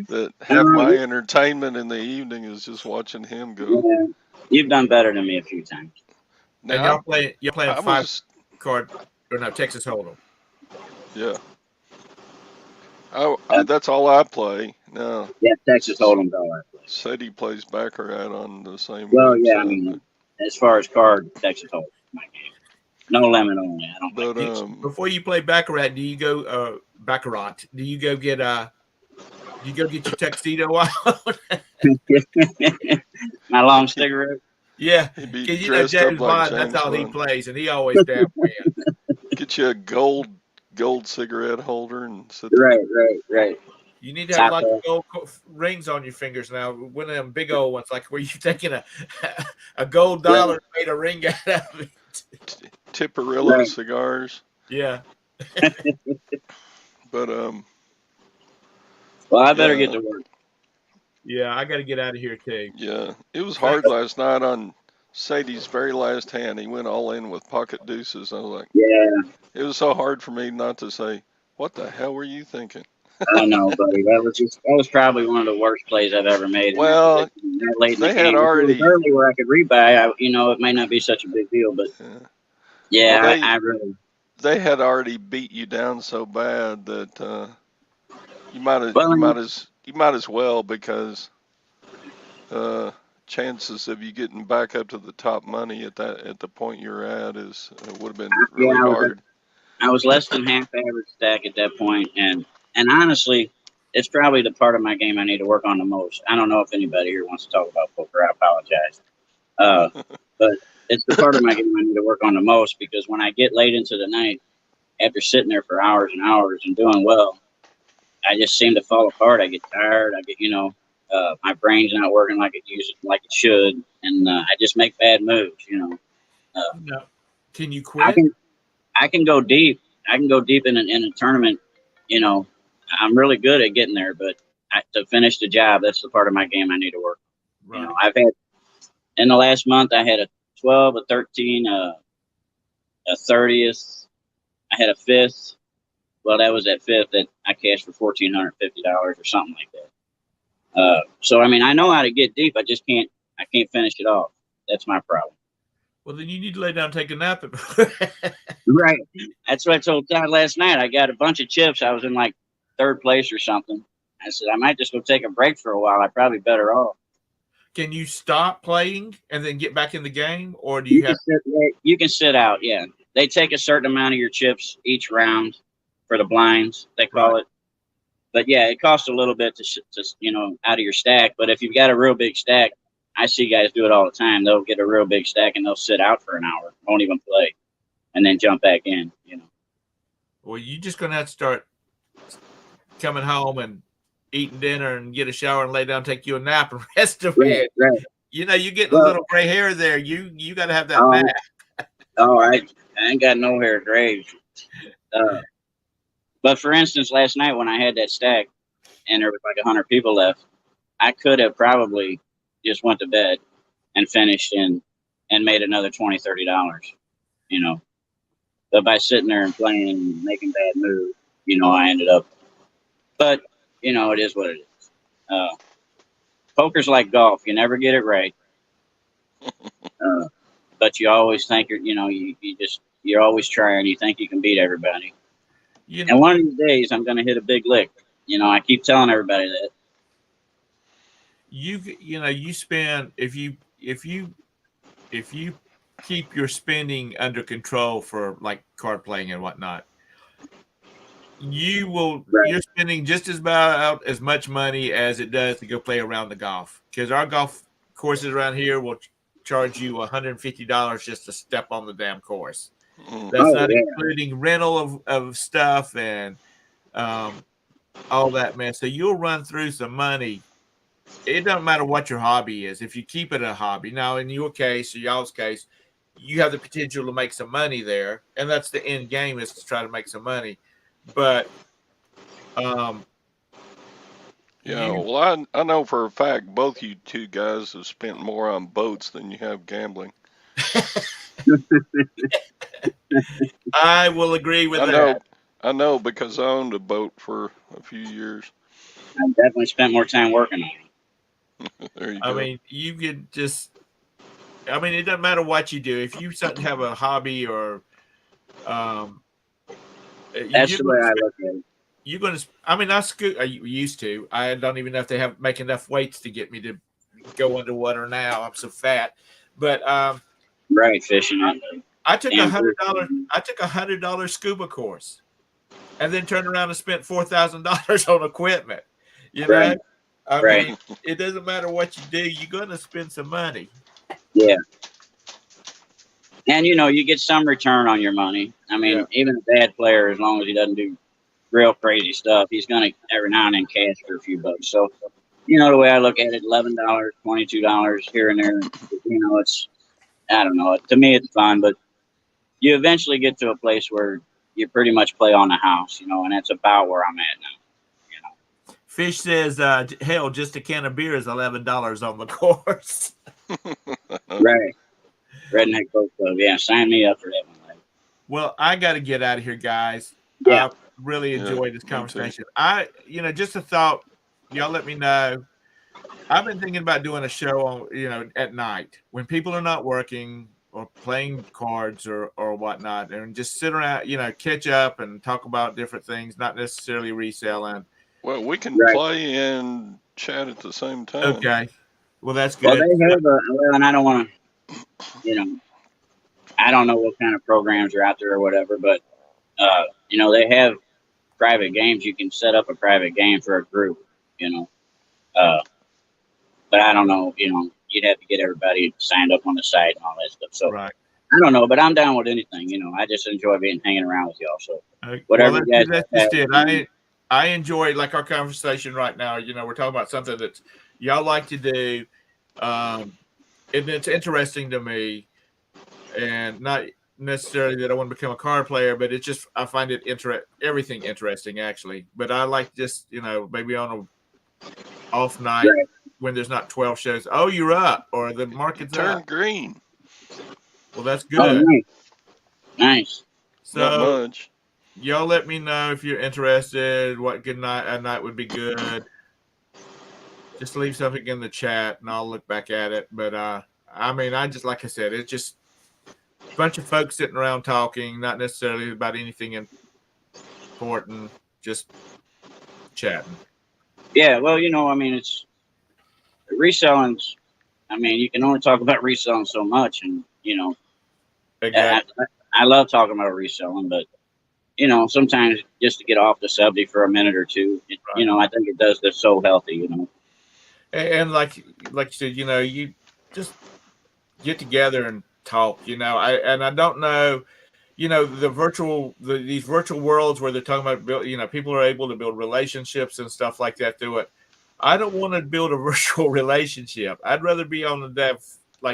B: that half my entertainment in the evening is just watching him go.
D: Yeah. You've done better than me a few times.
A: Now, and y'all playing 5 card or no Texas Hold'em.
B: Yeah. That's all I play. No,
D: Yeah, Texas Hold'em's all I play.
B: Sadie plays Baccarat on the same
D: Well, yeah, I
B: website.
D: mean, as far as card, Texas Hold'em, my game. No lemon only. I don't like
B: But
A: Before you play Baccarat, do you go Baccarat? Do you go get your tuxedo out?
D: my long cigarette.
A: Yeah,
B: he'd be
A: because
B: dressed up
A: James
B: like
A: Bond, that's
B: James
A: all he
B: Bond.
A: plays, and he always damn wins.
B: Get you a gold cigarette holder and sit there.
D: Right.
A: You need to have
D: Top
A: like
D: hat.
A: gold rings on your fingers now. One of them big old ones, like where you taking a gold dollar and made a ring out of it.
B: Tipperillo
D: Right.
B: cigars.
A: Yeah.
B: But
D: Well, I better
B: yeah.
D: get to work.
A: Yeah, I got to get out of here too.
B: Yeah, it was hard last night on Sadie's very last hand. He went all in with pocket deuces. I was like,
D: Yeah,
B: it was so hard for me not to say, "What the hell were you thinking?"
D: I know, buddy. That was probably one of the worst plays I've ever made in that
B: Well,
D: position, that late in the
B: they had
D: game. If it was
B: already,
D: early where I could rebuy, it may not be such a big deal, but
B: well,
D: yeah, I really.
B: they had already beat you down so bad that you
D: Well,
B: might as well, because chances of you getting back up to the top money at the point you're at is would have been really
D: yeah,
B: hard.
D: I was less than half average stack at that point, and honestly, it's probably the part of my game I need to work on the most. I don't know if anybody here wants to talk about poker. I apologize, but it's the part of my game I need to work on the most, because when I get late into the night, after sitting there for hours and hours and doing well, I just seem to fall apart. I get tired. I get, my brain's not working like it should, and I just make bad moves.
A: No. Can you
D: I
A: quit?
D: can I can go deep. I can go deep in a tournament. You know, I'm really good at getting there, but to finish the job, that's the part of my game I need to work on.
A: Right.
D: I've had in the last month, I had a 12, a 13, a 30th. I had a fifth. Well, that was that fifth that I cashed for $1,450 or something like that. So I mean, I know how to get deep. I just can't. I can't finish it off. That's my problem.
A: Well, then you need to lay down and take a nap.
D: Right. That's what I told Todd last night. I got a bunch of chips. I was in like third place or something. I said I might just go take a break for a while. I'm probably better off.
A: Can you stop playing and then get back in the game, or do you have?
D: You can sit out. Yeah, they take a certain amount of your chips each round for the blinds. They call it. But yeah, it costs a little bit to out of your stack. But if you've got a real big stack, I see guys do it all the time. They'll get a real big stack and they'll sit out for an hour, won't even play, and then jump back in.
A: Well, you're just gonna have to start coming home and eating dinner and get a shower and lay down, take you a nap, and rest of it.
D: Right.
A: You getting a little gray hair there. You got to have that nap.
D: Oh, I ain't got no hair gray. But for instance, last night when I had that stack and there was like 100 people left, I could have probably just went to bed and finished and made another $20, $30. But by sitting there and playing and making bad moves, I ended up. But it is what it is. Poker's like golf; you never get it right, but you always think you're always trying. You think you can beat everybody. And one of these days, I'm going to hit a big lick. I keep telling everybody that.
A: You spend if you keep your spending under control for like card playing and whatnot, you're spending just about as much money as it does to go play around the golf, because our golf courses around here will charge you $150 just to step on the damn course. That's not including rental of stuff and all that, man. So you'll run through some money. It doesn't matter what your hobby is. If you keep it a hobby, now in your case or y'all's case, you have the potential to make some money there, and that's the end game, is to try to make some money. But
B: well, I know for a fact both you two guys have spent more on boats than you have gambling.
A: I will agree with that.
B: I know, because I owned a boat for a few years.
D: I definitely spent more time working on it.
B: There you go.
A: I mean, you could just. I mean, it doesn't matter what you do. If you have a hobby or,
D: that's the way I look at it.
A: you're going to. I mean, I used to. I don't even know if they make enough weights to get me to go underwater now. I'm so fat. But
D: Right, fishing.
A: I took
D: Damn.
A: $100 scuba course, and then turned around and spent $4,000 on equipment. You know,
D: Right.
A: I
D: Right.
A: mean, it doesn't matter what you do, you're going to spend some money.
D: Yeah. And you get some return on your money. I mean,
A: Yeah.
D: even a bad player, as long as he doesn't do real crazy stuff, he's gonna every now and then cash for a few bucks. So, the way I look at it, $11, $22 here and there. It's I don't know. To me, it's fun, but you eventually get to a place where you pretty much play on the house, and that's about where I'm at now.
A: Fish says, hell, just a can of beer is $11 on the course.
D: Right. Redneck Boat Club. Yeah, sign me up for that one. Like.
A: Well, I got to get out of here, guys.
D: Yeah.
A: I really enjoyed this
B: me too.
A: conversation. Just a thought. Y'all let me know. I've been thinking about doing a show on, at night when people are not working or playing cards or whatnot, and just sit around, catch up and talk about different things, not necessarily reselling.
B: Well, we can play and chat at the same time.
A: Okay. Well, that's
D: Well,
A: good.
D: they have and I don't want to, I don't know what kind of programs are out there or whatever, but they have private games. You can set up a private game for a group, but I don't know, you'd have to get everybody signed up on the site and all that stuff. So
A: Right.
D: I don't know, but I'm down with anything. I just enjoy hanging around with y'all. So whatever
A: well,
D: you guys
A: that's just it. I enjoy like our conversation right now. We're talking about something that y'all like to do, and it's interesting to me, and not necessarily that I want to become a card player, but it's just I find it everything interesting actually. But I like just maybe on a off night when there's not 12 shows. Oh, you're up, or the market's
B: Turn
A: up.
B: green.
A: Well, that's good.
D: Oh, nice.
B: So, not much.
A: Y'all let me know if you're interested. What good night a night would be good. Just leave something in the chat and I'll look back at it. But I just like I said, it's just a bunch of folks sitting around talking, not necessarily about anything important, just chatting.
D: Yeah, well, it's reselling's. You can only talk about reselling so much, and
A: Exactly.
D: I love talking about reselling, but sometimes just to get off the subject for a minute or two, I think it does this so healthy,
A: And like you said, you just get together and talk. I don't know. These virtual worlds where they're talking about people are able to build relationships and stuff like that through it. I don't want to build a virtual relationship. I'd rather be on the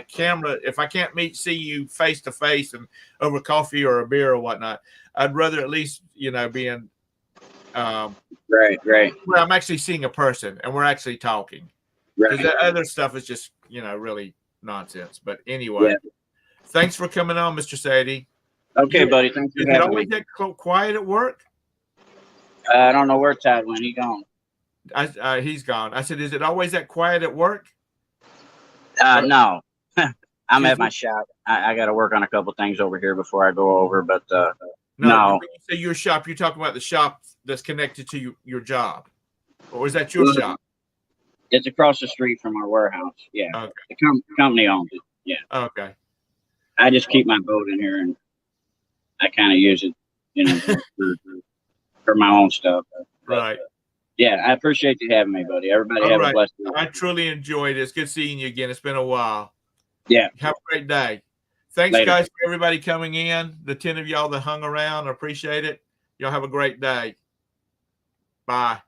A: camera. If I can't see you face to face and over coffee or a beer or whatnot, I'd rather at least be in
D: right
A: where I'm actually seeing a person and we're actually talking. Because that other stuff is just really nonsense. But anyway, thanks for coming on, Mr. Sadie.
D: Okay, buddy. Thanks for having me.
A: Is it always that quiet at work?
D: I don't know where Todd went. He gone.
A: He's gone. I said, is it always that quiet at work?
D: No. I'm at my shop. I got to work on a couple things over here before I go over, but no.
A: When you say your shop, you're talking about the shop that's connected to your job. Or is that your shop?
D: It's across the street from our warehouse. Yeah.
A: Okay.
D: The company owns it. Yeah.
A: Okay.
D: I just keep my boat in here and I kind of use it, for my own stuff.
A: Right.
D: Yeah, I appreciate you having me, buddy. Everybody have a blessed day.
A: I truly enjoyed it. It's good seeing you again. It's been a while.
D: Yeah.
A: Have a great day. Thanks, guys, for everybody coming in. The 10 of y'all that hung around. I appreciate it. Y'all have a great day. Bye.